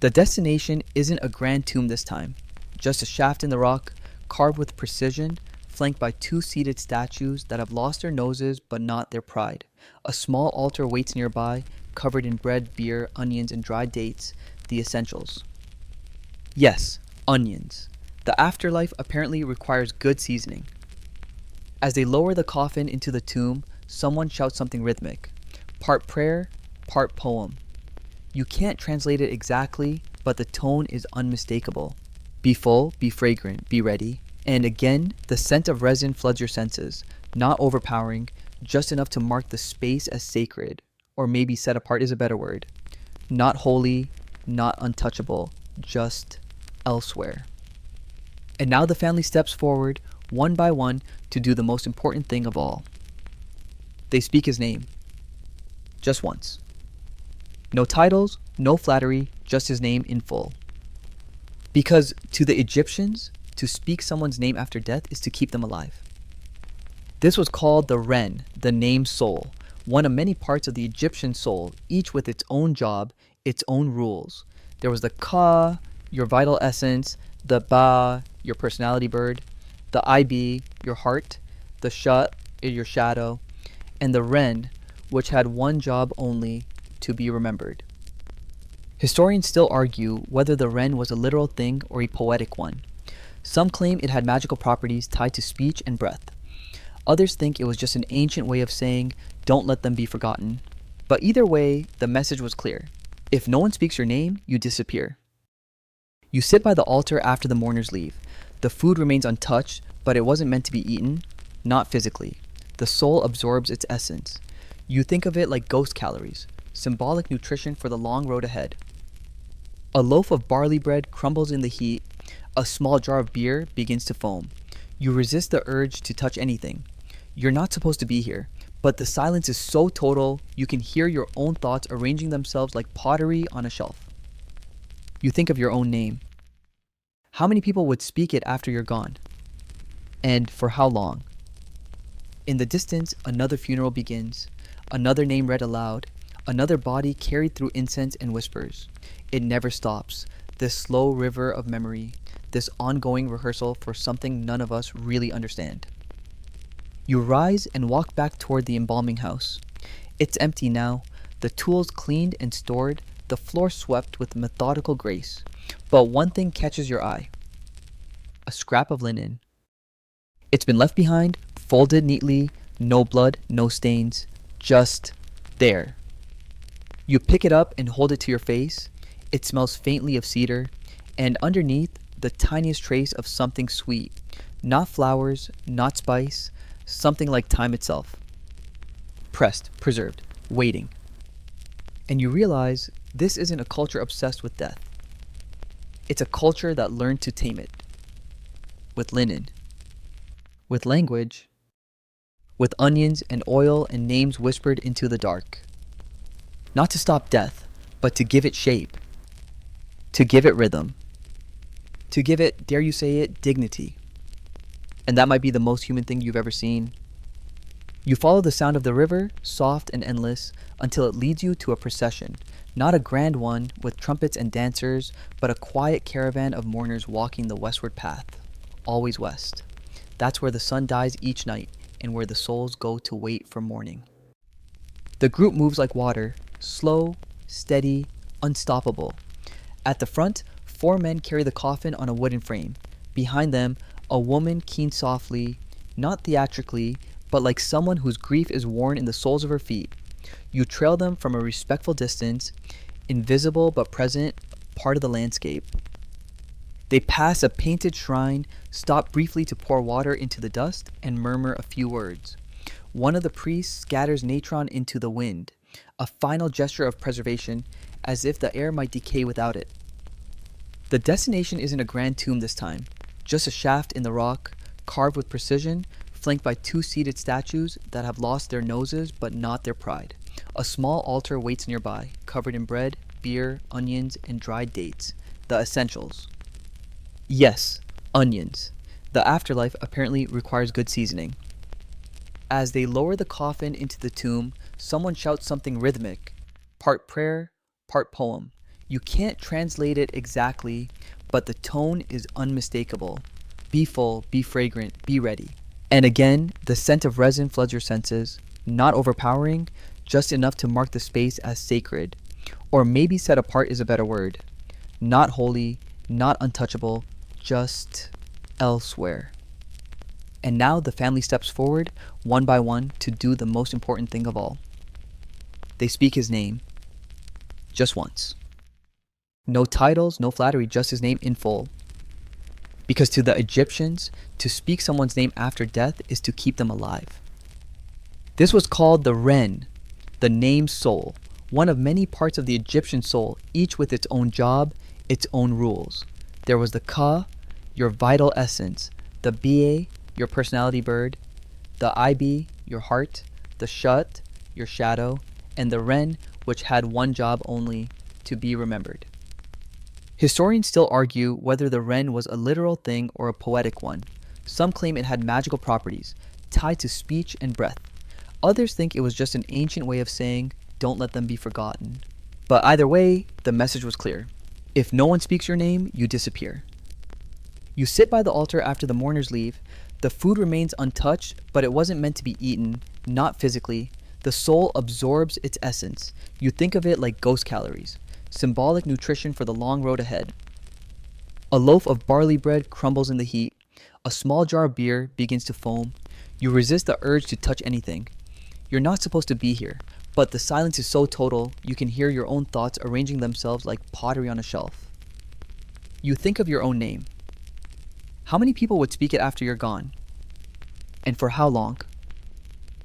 The destination isn't a grand tomb this time, just a shaft in the rock, carved with precision, flanked by 2 seated statues that have lost their noses but not their pride. A small altar waits nearby, covered in bread, beer, onions, and dried dates, the essentials. Yes, onions. The afterlife apparently requires good seasoning. As they lower the coffin into the tomb, someone shouts something rhythmic. Part prayer, part poem. You can't translate it exactly, but the tone is unmistakable. Be full, be fragrant, be ready. And again, the scent of resin floods your senses, not overpowering, just enough to mark the space as sacred, or maybe set apart is a better word. Not holy, not untouchable, just elsewhere. And now the family steps forward, one by one, to do the most important thing of all. They speak his name. Just once. No titles, no flattery, just his name in full. Because to the Egyptians, to speak someone's name after death is to keep them alive. This was called the Ren, the name soul, one of many parts of the Egyptian soul, each with its own job, its own rules. There was the Ka, your vital essence, the Ba, your personality bird, the Ib, your heart, the Shut, your shadow, and the Ren, which had one job only, to be remembered. Historians still argue whether the Ren was a literal thing or a poetic one. Some claim it had magical properties tied to speech and breath. Others think it was just an ancient way of saying, don't let them be forgotten. But either way, the message was clear. If no one speaks your name, you disappear. You sit by the altar after the mourners leave. The food remains untouched, but it wasn't meant to be eaten, not physically. The soul absorbs its essence. You think of it like ghost calories, symbolic nutrition for the long road ahead. A loaf of barley bread crumbles in the heat. A small jar of beer begins to foam. You resist the urge to touch anything. You're not supposed to be here, but the silence is so total, you can hear your own thoughts arranging themselves like pottery on a shelf. You think of your own name. How many people would speak it after you're gone? And for how long? In the distance, another funeral begins, another name read aloud, another body carried through incense and whispers. It never stops, this slow river of memory, this ongoing rehearsal for something none of us really understand. You rise and walk back toward the embalming house. It's empty now, the tools cleaned and stored, the floor swept with methodical grace. But one thing catches your eye. A scrap of linen. It's been left behind, folded neatly, no blood, no stains, just there. You pick it up and hold it to your face. It smells faintly of cedar, and underneath, the tiniest trace of something sweet. Not flowers, not spice, something like time itself. Pressed, preserved, waiting. And you realize this isn't a culture obsessed with death. It's a culture that learned to tame it. With linen. With language. With onions and oil and names whispered into the dark. Not to stop death, but to give it shape. To give it rhythm. To give it, dare you say it, dignity. And that might be the most human thing you've ever seen. You follow the sound of the river, soft and endless, until it leads you to a procession. Not a grand one with trumpets and dancers, but a quiet caravan of mourners walking the westward path. Always west. That's where the sun dies each night, and where the souls go to wait for morning. The group moves like water, slow, steady, unstoppable. At the front, 4 men carry the coffin on a wooden frame. Behind them, a woman keen softly, not theatrically, but like someone whose grief is worn in the soles of her feet. You trail them from a respectful distance, invisible but present, part of the landscape. They pass a painted shrine, stop briefly to pour water into the dust, and murmur a few words. One of the priests scatters natron into the wind, a final gesture of preservation, as if the air might decay without it. The destination isn't a grand tomb this time, just a shaft in the rock, carved with precision, flanked by 2 seated statues that have lost their noses but not their pride. A small altar waits nearby, covered in bread, beer, onions, and dried dates. The essentials. Yes, onions. The afterlife apparently requires good seasoning. As they lower the coffin into the tomb, someone shouts something rhythmic, part prayer, part poem. You can't translate it exactly, but the tone is unmistakable. Be full, be fragrant, be ready. And again, the scent of resin floods your senses, not overpowering, just enough to mark the space as sacred. Or maybe set apart is a better word. Not holy, not untouchable, just elsewhere. And now the family steps forward, one by one, to do the most important thing of all. They speak his name. Just once. No titles, no flattery, just his name in full. Because to the Egyptians, to speak someone's name after death is to keep them alive. This was called the Ren, the named soul, one of many parts of the Egyptian soul, each with its own job, its own rules. There was the Ka, your vital essence, the Ba, your personality bird, the Ib, your heart, the Shut, your shadow, and the Ren, which had one job only, to be remembered. Historians still argue whether the wren was a literal thing or a poetic one. Some claim it had magical properties, tied to speech and breath. Others think it was just an ancient way of saying, don't let them be forgotten. But either way, the message was clear. If no one speaks your name, you disappear. You sit by the altar after the mourners leave. The food remains untouched, but it wasn't meant to be eaten, not physically. The soul absorbs its essence. You think of it like ghost calories. Symbolic nutrition for the long road ahead. A loaf of barley bread crumbles in the heat. A small jar of beer begins to foam. You resist the urge to touch anything. You're not supposed to be here, but the silence is so total, you can hear your own thoughts arranging themselves like pottery on a shelf. You think of your own name. How many people would speak it after you're gone? And for how long?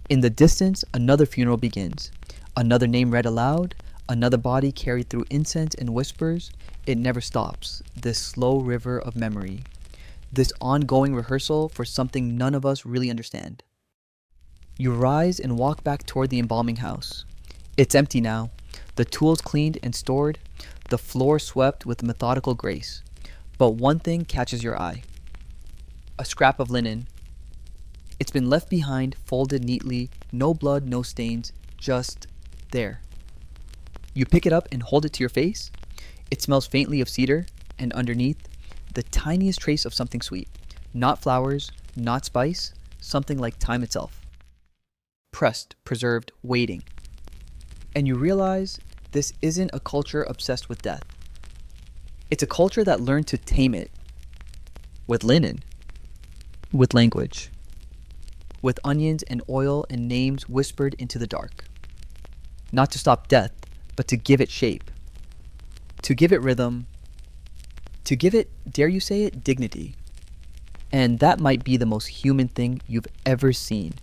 In the distance, another funeral begins. Another name read aloud. Another body carried through incense and whispers. It never stops, this slow river of memory. This ongoing rehearsal for something none of us really understand. You rise and walk back toward the embalming house. It's empty now, the tools cleaned and stored, the floor swept with methodical grace. But one thing catches your eye. A scrap of linen. It's been left behind, folded neatly, no blood, no stains, just there. You pick it up and hold it to your face. It smells faintly of cedar, and underneath, the tiniest trace of something sweet. Not flowers, not spice, something like time itself. Pressed, preserved, waiting. And you realize this isn't a culture obsessed with death. It's a culture that learned to tame it. With linen. With language. With onions and oil and names whispered into the dark. Not to stop death, but to give it shape. To give it rhythm. To give it, dare you say it, dignity. And that might be the most human thing you've ever seen.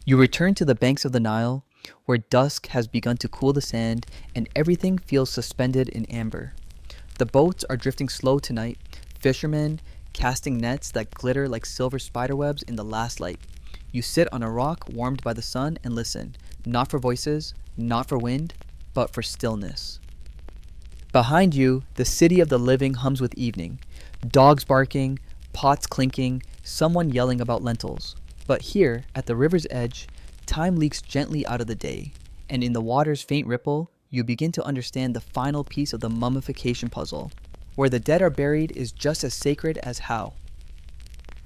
You return to the banks of the Nile, where dusk has begun to cool the sand and everything feels suspended in amber. The boats are drifting slow tonight, fishermen casting nets that glitter like silver spiderwebs in the last light. You sit on a rock warmed by the sun and listen, not for voices, not for wind, but for stillness. Behind you, the city of the living hums with evening. Dogs barking, pots clinking, someone yelling about lentils. But here, at the river's edge, time leaks gently out of the day, and in the water's faint ripple, you begin to understand the final piece of the mummification puzzle. Where the dead are buried is just as sacred as how.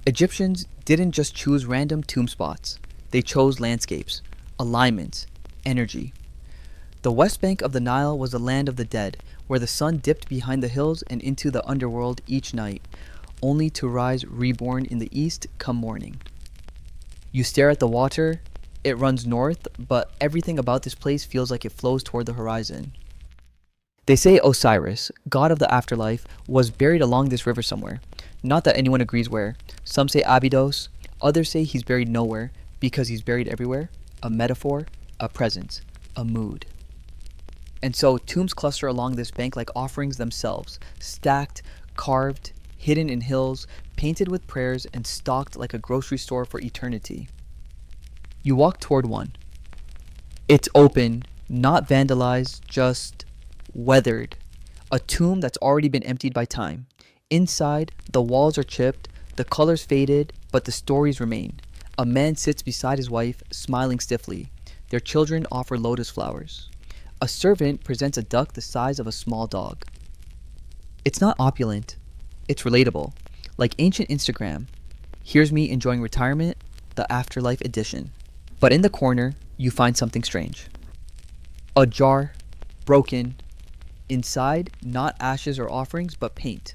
Egyptians didn't just choose random tomb spots. They chose landscapes, alignments, energy. The west bank of the Nile was the land of the dead, where the sun dipped behind the hills and into the underworld each night, only to rise reborn in the east come morning. You stare at the water, it runs north, but everything about this place feels like it flows toward the horizon. They say Osiris, god of the afterlife, was buried along this river somewhere. Not that anyone agrees where. Some say Abydos, others say he's buried nowhere because he's buried everywhere. A metaphor, a presence, a mood. And so tombs cluster along this bank like offerings themselves, stacked, carved, hidden in hills, painted with prayers, and stocked like a grocery store for eternity. You walk toward one. It's open, not vandalized, just weathered. A tomb that's already been emptied by time. Inside, the walls are chipped, the colors faded, but the stories remain. A man sits beside his wife, smiling stiffly. Their children offer lotus flowers. A servant presents a duck the size of a small dog. It's not opulent. It's relatable. Like ancient Instagram. Here's me enjoying retirement, the afterlife edition. But in the corner, you find something strange. A jar, broken. Inside, not ashes or offerings, but paint.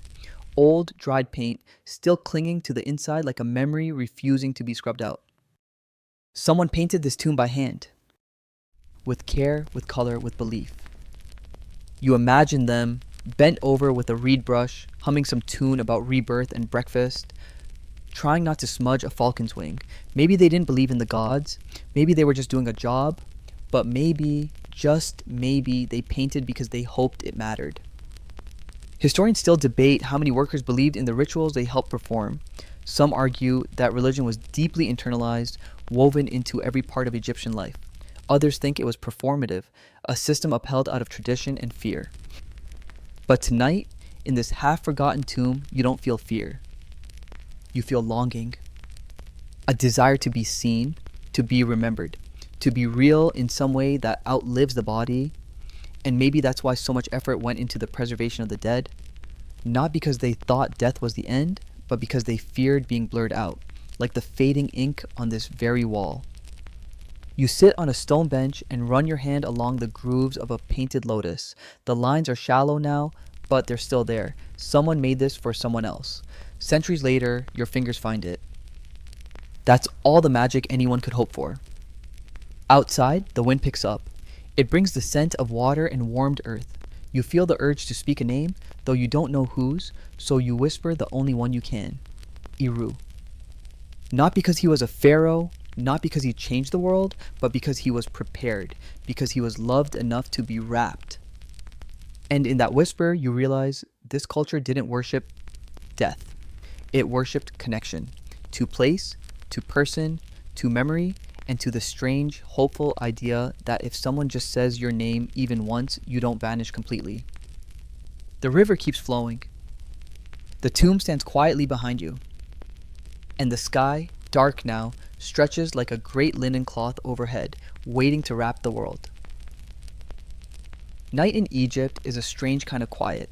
Old, dried paint, still clinging to the inside like a memory refusing to be scrubbed out. Someone painted this tomb by hand. With care, with color, with belief. You imagine them, bent over with a reed brush, humming some tune about rebirth and breakfast, trying not to smudge a falcon's wing. Maybe they didn't believe in the gods, maybe they were just doing a job, but maybe, just maybe, they painted because they hoped it mattered. Historians still debate how many workers believed in the rituals they helped perform. Some argue that religion was deeply internalized, woven into every part of Egyptian life. Others think it was performative, a system upheld out of tradition and fear. But tonight, in this half-forgotten tomb, you don't feel fear. You feel longing. A desire to be seen, to be remembered, to be real in some way that outlives the body. And maybe that's why so much effort went into the preservation of the dead. Not because they thought death was the end, but because they feared being blurred out, like the fading ink on this very wall. You sit on a stone bench and run your hand along the grooves of a painted lotus. The lines are shallow now, but they're still there. Someone made this for someone else. Centuries later, your fingers find it. That's all the magic anyone could hope for. Outside, the wind picks up. It brings the scent of water and warmed earth. You feel the urge to speak a name, though you don't know whose, so you whisper the only one you can. Iru. Not because he was a pharaoh, not because he changed the world, but because he was prepared, because he was loved enough to be wrapped. And in that whisper, you realize this culture didn't worship death. It worshipped connection, to place, to person, to memory, and to the strange, hopeful idea that if someone just says your name even once, you don't vanish completely. The river keeps flowing. The tomb stands quietly behind you. And the sky, dark now, stretches like a great linen cloth overhead, waiting to wrap the world. Night in Egypt is a strange kind of quiet.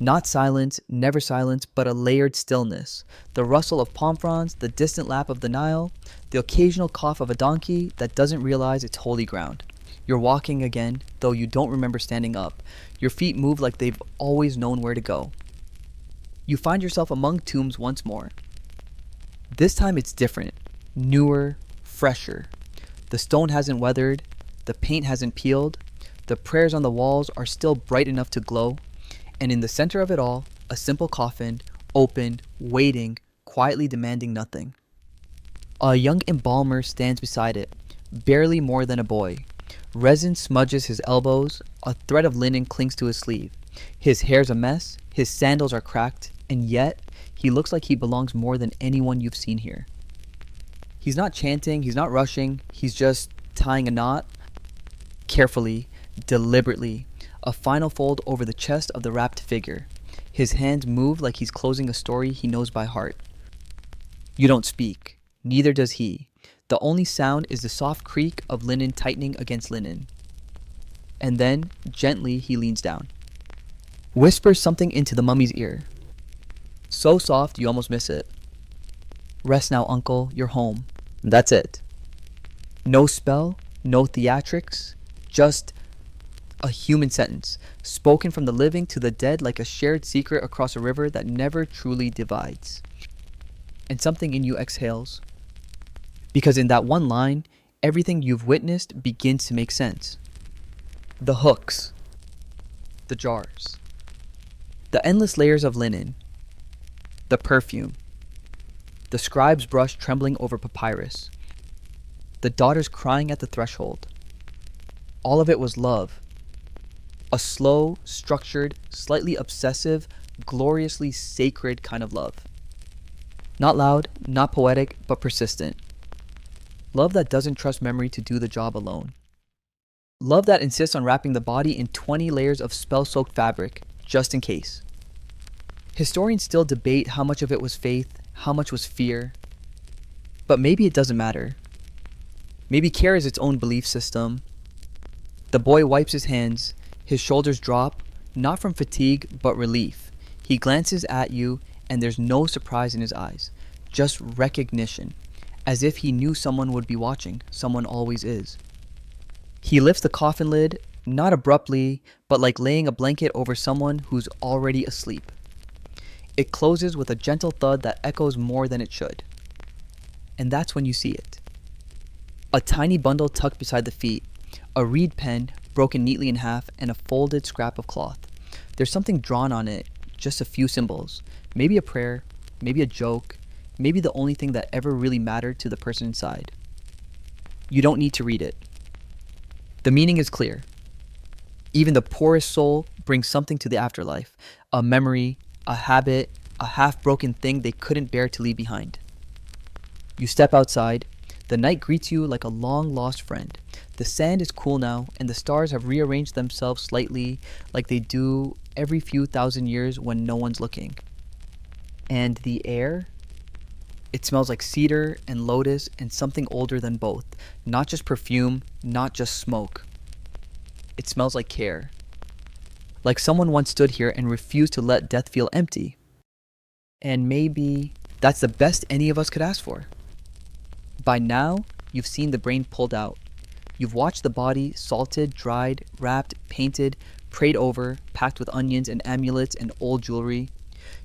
Not silence, never silence, but a layered stillness. The rustle of palm fronds, the distant lap of the Nile, the occasional cough of a donkey that doesn't realize it's holy ground. You're walking again, though you don't remember standing up. Your feet move like they've always known where to go. You find yourself among tombs once more. This time it's different, newer, fresher. The stone hasn't weathered, the paint hasn't peeled, the prayers on the walls are still bright enough to glow, and in the center of it all, a simple coffin, open, waiting, quietly demanding nothing. A young embalmer stands beside it, barely more than a boy. Resin smudges his elbows, a thread of linen clings to his sleeve. His hair's a mess, his sandals are cracked, and yet, he looks like he belongs more than anyone you've seen here. He's not chanting, he's not rushing, he's just tying a knot, carefully, deliberately, a final fold over the chest of the wrapped figure. His hands move like he's closing a story he knows by heart. You don't speak. Neither does he. The only sound is the soft creak of linen tightening against linen. And then, gently, he leans down. Whispers something into the mummy's ear. So soft you almost miss it. Rest now, uncle, you're home. That's it. No spell, no theatrics, just a human sentence, spoken from the living to the dead like a shared secret across a river that never truly divides. And something in you exhales. Because in that one line, everything you've witnessed begins to make sense. The hooks, the jars, the endless layers of linen, the perfume, the scribe's brush trembling over papyrus, the daughters crying at the threshold. All of it was love. A slow, structured, slightly obsessive, gloriously sacred kind of love. Not loud, not poetic, but persistent. Love that doesn't trust memory to do the job alone. Love that insists on wrapping the body in 20 layers of spell-soaked fabric, just in case. Historians still debate how much of it was faith, how much was fear. But maybe it doesn't matter. Maybe care is its own belief system. The boy wipes his hands, his shoulders drop, not from fatigue, but relief. He glances at you, and there's no surprise in his eyes, just recognition, as if he knew someone would be watching, someone always is. He lifts the coffin lid, not abruptly, but like laying a blanket over someone who's already asleep. It closes with a gentle thud that echoes more than it should. And that's when you see it. A tiny bundle tucked beside the feet, a reed pen broken neatly in half, and a folded scrap of cloth. There's something drawn on it, just a few symbols. Maybe a prayer, maybe a joke, maybe the only thing that ever really mattered to the person inside. You don't need to read it. The meaning is clear. Even the poorest soul brings something to the afterlife, a memory, a habit, a half-broken thing they couldn't bear to leave behind. You step outside. The night greets you like a long-lost friend. The sand is cool now, and the stars have rearranged themselves slightly like they do every few thousand years when no one's looking. And the air? It smells like cedar and lotus and something older than both. Not just perfume, not just smoke. It smells like care. Like someone once stood here and refused to let death feel empty. And maybe that's the best any of us could ask for. By now, you've seen the brain pulled out. You've watched the body salted, dried, wrapped, painted, prayed over, packed with onions and amulets and old jewelry.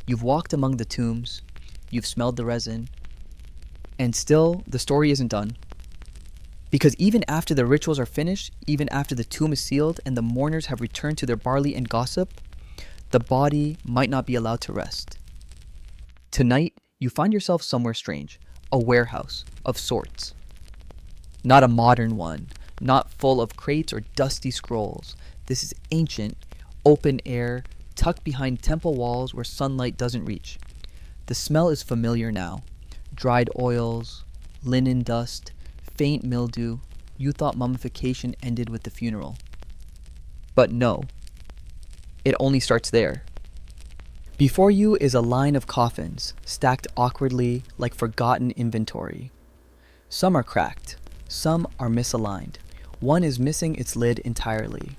You've walked among the tombs. You've smelled the resin. And still, the story isn't done. Because even after the rituals are finished, even after the tomb is sealed and the mourners have returned to their barley and gossip, the body might not be allowed to rest. Tonight, you find yourself somewhere strange, a warehouse of sorts. Not a modern one, not full of crates or dusty scrolls. This is ancient, open air, tucked behind temple walls where sunlight doesn't reach. The smell is familiar now. Dried oils, linen dust, faint mildew. You thought mummification ended with the funeral. But no, it only starts there. Before you is a line of coffins, stacked awkwardly like forgotten inventory. Some are cracked, some are misaligned. One is missing its lid entirely.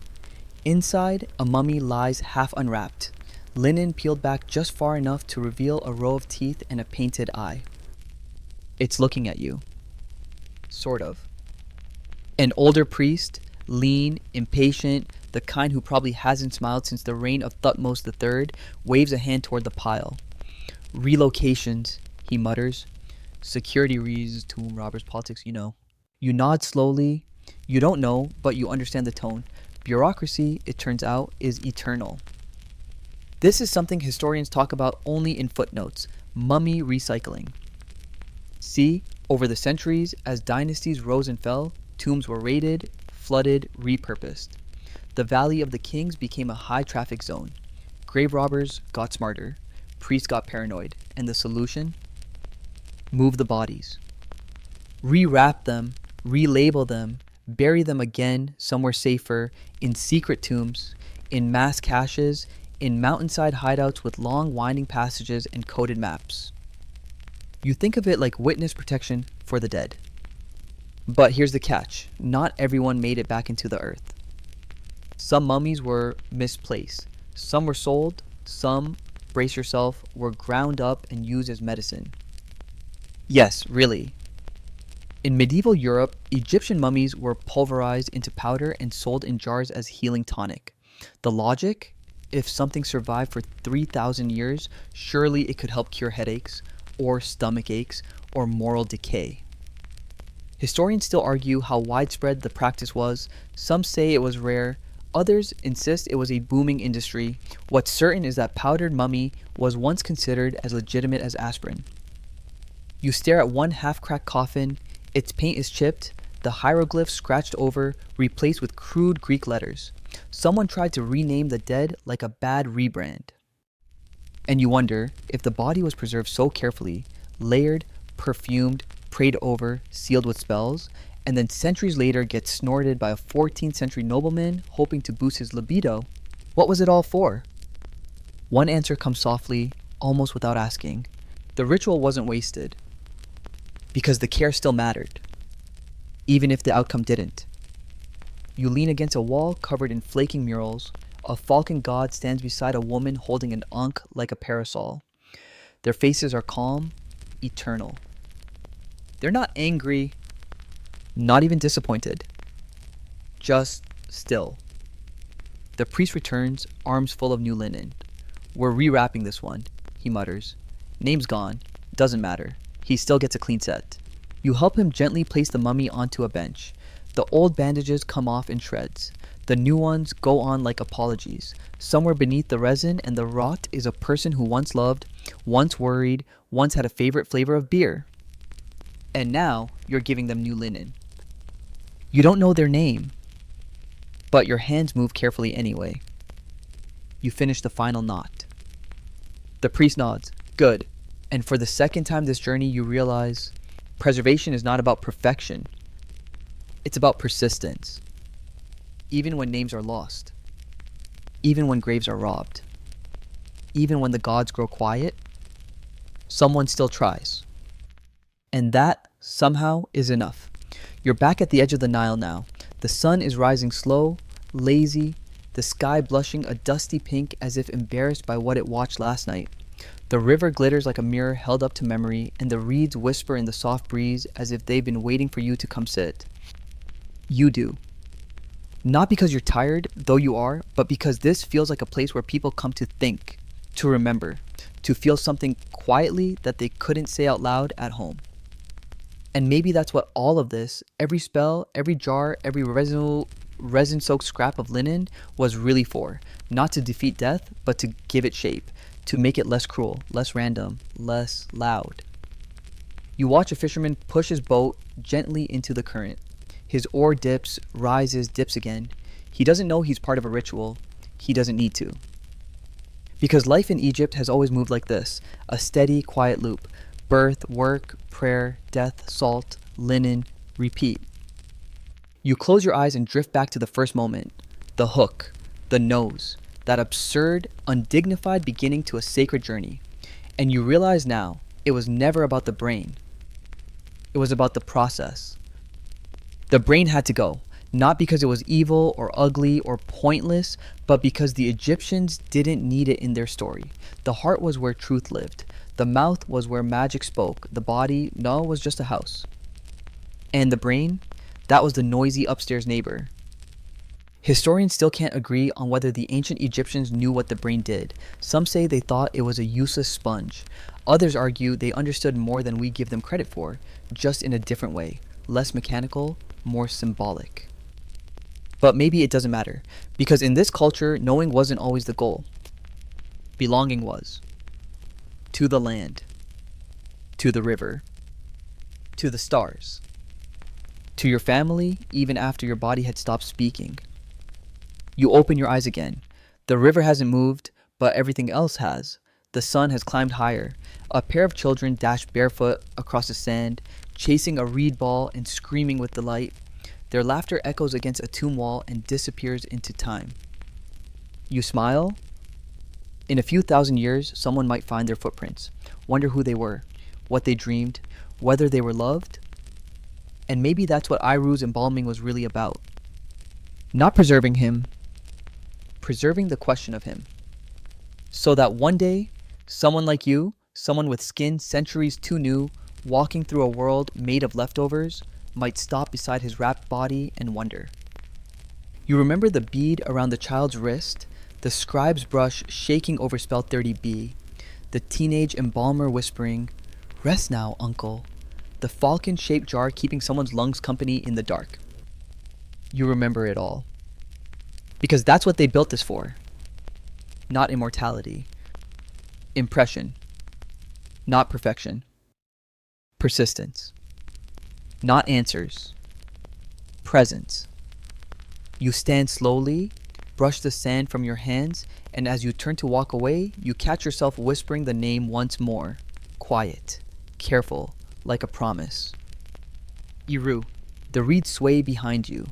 Inside, a mummy lies half unwrapped, linen peeled back just far enough to reveal a row of teeth and a painted eye. It's looking at you. Sort of. An older priest, lean, impatient, the kind who probably hasn't smiled since the reign of Thutmose III, waves a hand toward the pile. Relocations, he mutters. Security reasons, tomb robbers, politics, you know. You nod slowly. You don't know, but you understand the tone. Bureaucracy, it turns out, is eternal. This is something historians talk about only in footnotes. Mummy recycling. See, over the centuries, as dynasties rose and fell, tombs were raided, flooded, repurposed. The Valley of the Kings became a high-traffic zone. Grave robbers got smarter. Priests got paranoid. And the solution? Move the bodies. Rewrap them, relabel them, bury them again somewhere safer, in secret tombs, in mass caches, in mountainside hideouts with long winding passages and coded maps. You think of it like witness protection for the dead. But here's the catch, not everyone made it back into the earth. Some mummies were misplaced, some were sold, some, brace yourself, were ground up and used as medicine. Yes, really. In medieval Europe, Egyptian mummies were pulverized into powder and sold in jars as healing tonic. The logic? If something survived for 3,000 years, surely it could help cure headaches, or stomach aches, or moral decay. Historians still argue how widespread the practice was. Some say it was rare, others insist it was a booming industry. What's certain is that powdered mummy was once considered as legitimate as aspirin. You stare at one half-cracked coffin, its paint is chipped, the hieroglyphs scratched over, replaced with crude Greek letters. Someone tried to rename the dead like a bad rebrand. And you wonder, if the body was preserved so carefully, layered, perfumed, prayed over, sealed with spells, and then centuries later gets snorted by a 14th century nobleman hoping to boost his libido, what was it all for? One answer comes softly, almost without asking. The ritual wasn't wasted. Because the care still mattered, even if the outcome didn't. You lean against a wall covered in flaking murals. A falcon god stands beside a woman holding an ankh like a parasol. Their faces are calm, eternal. They're not angry, not even disappointed. Just still. The priest returns, arms full of new linen. "We're rewrapping this one," he mutters. "Name's gone. Doesn't matter. He still gets a clean set." You help him gently place the mummy onto a bench. The old bandages come off in shreds. The new ones go on like apologies. Somewhere beneath the resin and the rot is a person who once loved, once worried, once had a favorite flavor of beer. And now you're giving them new linen. You don't know their name, but your hands move carefully anyway. You finish the final knot. The priest nods. Good. And for the second time this journey, you realize preservation is not about perfection. It's about persistence. Even when names are lost. Even when graves are robbed. Even when the gods grow quiet, someone still tries. And that, somehow, is enough. You're back at the edge of the Nile now. The sun is rising slow, lazy, the sky blushing a dusty pink as if embarrassed by what it watched last night. The river glitters like a mirror held up to memory, and the reeds whisper in the soft breeze as if they've been waiting for you to come sit. You do. Not because you're tired, though you are, but because this feels like a place where people come to think, to remember, to feel something quietly that they couldn't say out loud at home. And maybe that's what all of this, every spell, every jar, every resin-soaked scrap of linen was really for. Not to defeat death, but to give it shape, to make it less cruel, less random, less loud. You watch a fisherman push his boat gently into the current. His oar dips, rises, dips again. He doesn't know he's part of a ritual. He doesn't need to. Because life in Egypt has always moved like this, a steady, quiet loop. Birth, work, prayer, death, salt, linen, repeat. You close your eyes and drift back to the first moment. The hook, the nose, that absurd, undignified beginning to a sacred journey. And you realize now, it was never about the brain. It was about the process. The brain had to go, not because it was evil or ugly or pointless, but because the Egyptians didn't need it in their story. The heart was where truth lived. The mouth was where magic spoke. The body, no, was just a house. And the brain, that was the noisy upstairs neighbor. Historians still can't agree on whether the ancient Egyptians knew what the brain did. Some say they thought it was a useless sponge. Others argue they understood more than we give them credit for, just in a different way, less mechanical, more symbolic. But maybe it doesn't matter, because in this culture, knowing wasn't always the goal. Belonging was. To the land, to the river, to the stars, to your family even after your body had stopped speaking. You open your eyes again. The river hasn't moved, but everything else has. The sun has climbed higher. A pair of children dash barefoot across the sand, chasing a reed ball and screaming with delight. Their laughter echoes against a tomb wall and disappears into time. You smile. In a few thousand years, someone might find their footprints, wonder who they were, what they dreamed, whether they were loved. And maybe that's what Iru's embalming was really about. Not preserving him, preserving the question of him. So that one day, someone like you, someone with skin centuries too new, walking through a world made of leftovers, might stop beside his wrapped body and wonder. You remember the bead around the child's wrist, the scribe's brush shaking over spell 30B, the teenage embalmer whispering, "Rest now, uncle," the falcon-shaped jar keeping someone's lungs company in the dark. You remember it all. Because that's what they built this for. Not immortality. Impression. Not perfection. Persistence. Not answers. Presence. You stand slowly, brush the sand from your hands, and as you turn to walk away, you catch yourself whispering the name once more. Quiet, careful, like a promise. Iru. The reeds sway behind you.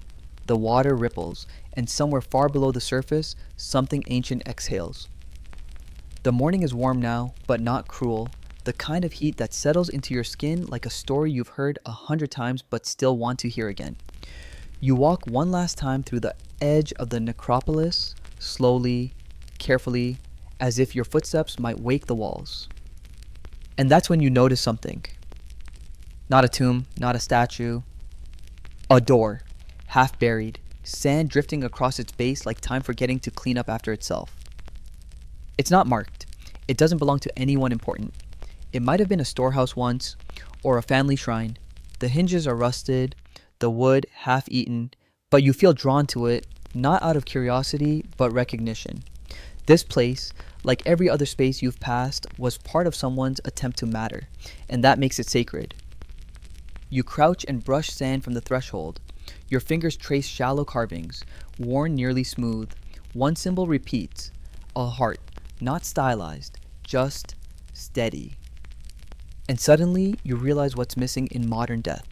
The water ripples, and somewhere far below the surface, something ancient exhales. The morning is warm now, but not cruel. The kind of heat that settles into your skin like a story you've heard 100 times but still want to hear again. You walk one last time through the edge of the necropolis, slowly, carefully, as if your footsteps might wake the walls. And that's when you notice something. Not a tomb, not a statue. A door, half buried, sand drifting across its base like time forgetting to clean up after itself. It's not marked. It doesn't belong to anyone important. It might have been a storehouse once, or a family shrine. The hinges are rusted, the wood half-eaten, but you feel drawn to it, not out of curiosity, but recognition. This place, like every other space you've passed, was part of someone's attempt to matter, and that makes it sacred. You crouch and brush sand from the threshold. Your fingers trace shallow carvings, worn nearly smooth. One symbol repeats, a heart, not stylized, just steady. And suddenly, you realize what's missing in modern death.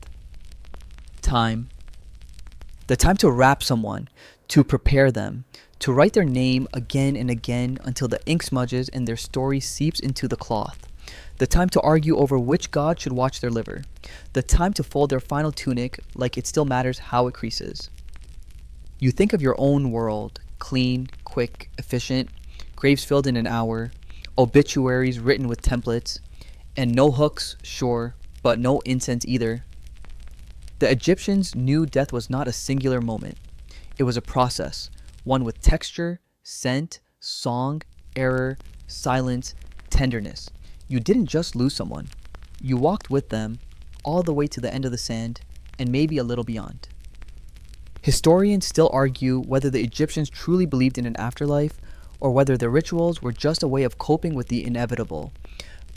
Time. The time to wrap someone, to prepare them, to write their name again and again until the ink smudges and their story seeps into the cloth. The time to argue over which god should watch their liver. The time to fold their final tunic like it still matters how it creases. You think of your own world, clean, quick, efficient, graves filled in an hour, obituaries written with templates, and no hooks, sure, but no incense either. The Egyptians knew death was not a singular moment. It was a process, one with texture, scent, song, error, silence, tenderness. You didn't just lose someone. You walked with them all the way to the end of the sand and maybe a little beyond. Historians still argue whether the Egyptians truly believed in an afterlife or whether their rituals were just a way of coping with the inevitable.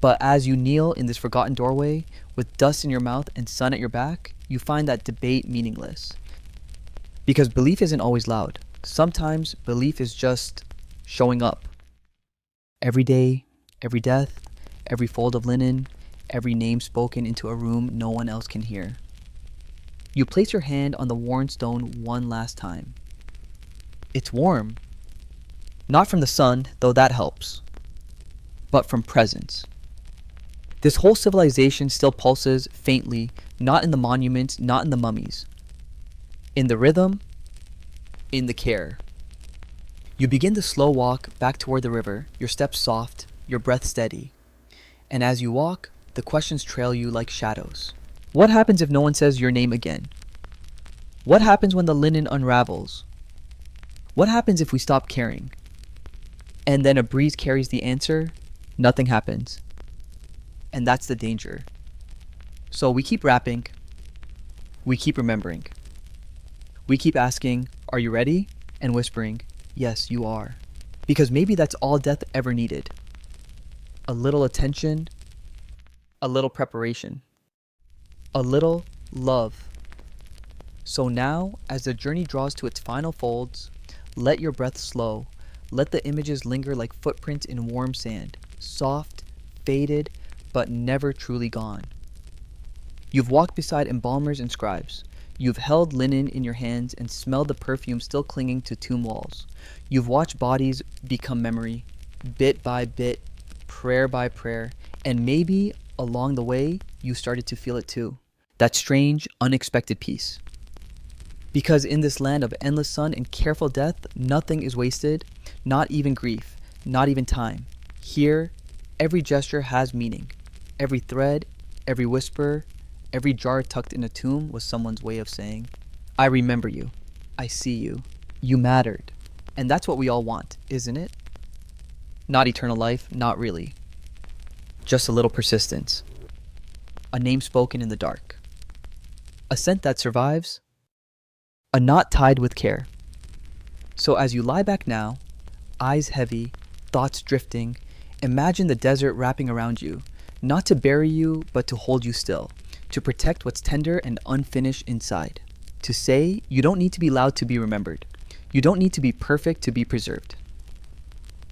But as you kneel in this forgotten doorway, with dust in your mouth and sun at your back, you find that debate meaningless. Because belief isn't always loud. Sometimes belief is just showing up. Every day, every death, every fold of linen, every name spoken into a room no one else can hear. You place your hand on the worn stone one last time. It's warm. Not from the sun, though that helps, but from presence. This whole civilization still pulses faintly, not in the monuments, not in the mummies. In the rhythm, in the care. You begin the slow walk back toward the river, your steps soft, your breath steady. And as you walk, the questions trail you like shadows. What happens if no one says your name again? What happens when the linen unravels? What happens if we stop caring? And then a breeze carries the answer, nothing happens. And that's the danger. So we keep rapping. We keep remembering. We keep asking, are you ready? And whispering, yes, you are. Because maybe that's all death ever needed. A little attention, a little preparation, a little love. So now, as the journey draws to its final folds, let your breath slow. Let the images linger like footprints in warm sand, soft, faded, but never truly gone. You've walked beside embalmers and scribes. You've held linen in your hands and smelled the perfume still clinging to tomb walls. You've watched bodies become memory, bit by bit, prayer by prayer, and maybe Along the way, you started to feel it too. That strange, unexpected peace. Because in this land of endless sun and careful death, nothing is wasted, not even grief, not even time. Here, every gesture has meaning. Every thread, every whisper, every jar tucked in a tomb was someone's way of saying, I remember you. I see you. You mattered. And that's what we all want, isn't it? Not eternal life, not really. Just a little persistence. A name spoken in the dark. A scent that survives. A knot tied with care. So as you lie back now, eyes heavy, thoughts drifting, imagine the desert wrapping around you, not to bury you, but to hold you still, to protect what's tender and unfinished inside. To say, you don't need to be loud to be remembered. You don't need to be perfect to be preserved.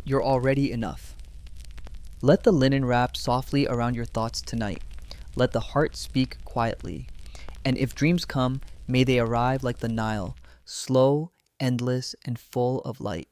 You're already enough. Let the linen wrap softly around your thoughts tonight. Let the heart speak quietly. And if dreams come, may they arrive like the Nile, slow, endless, and full of light.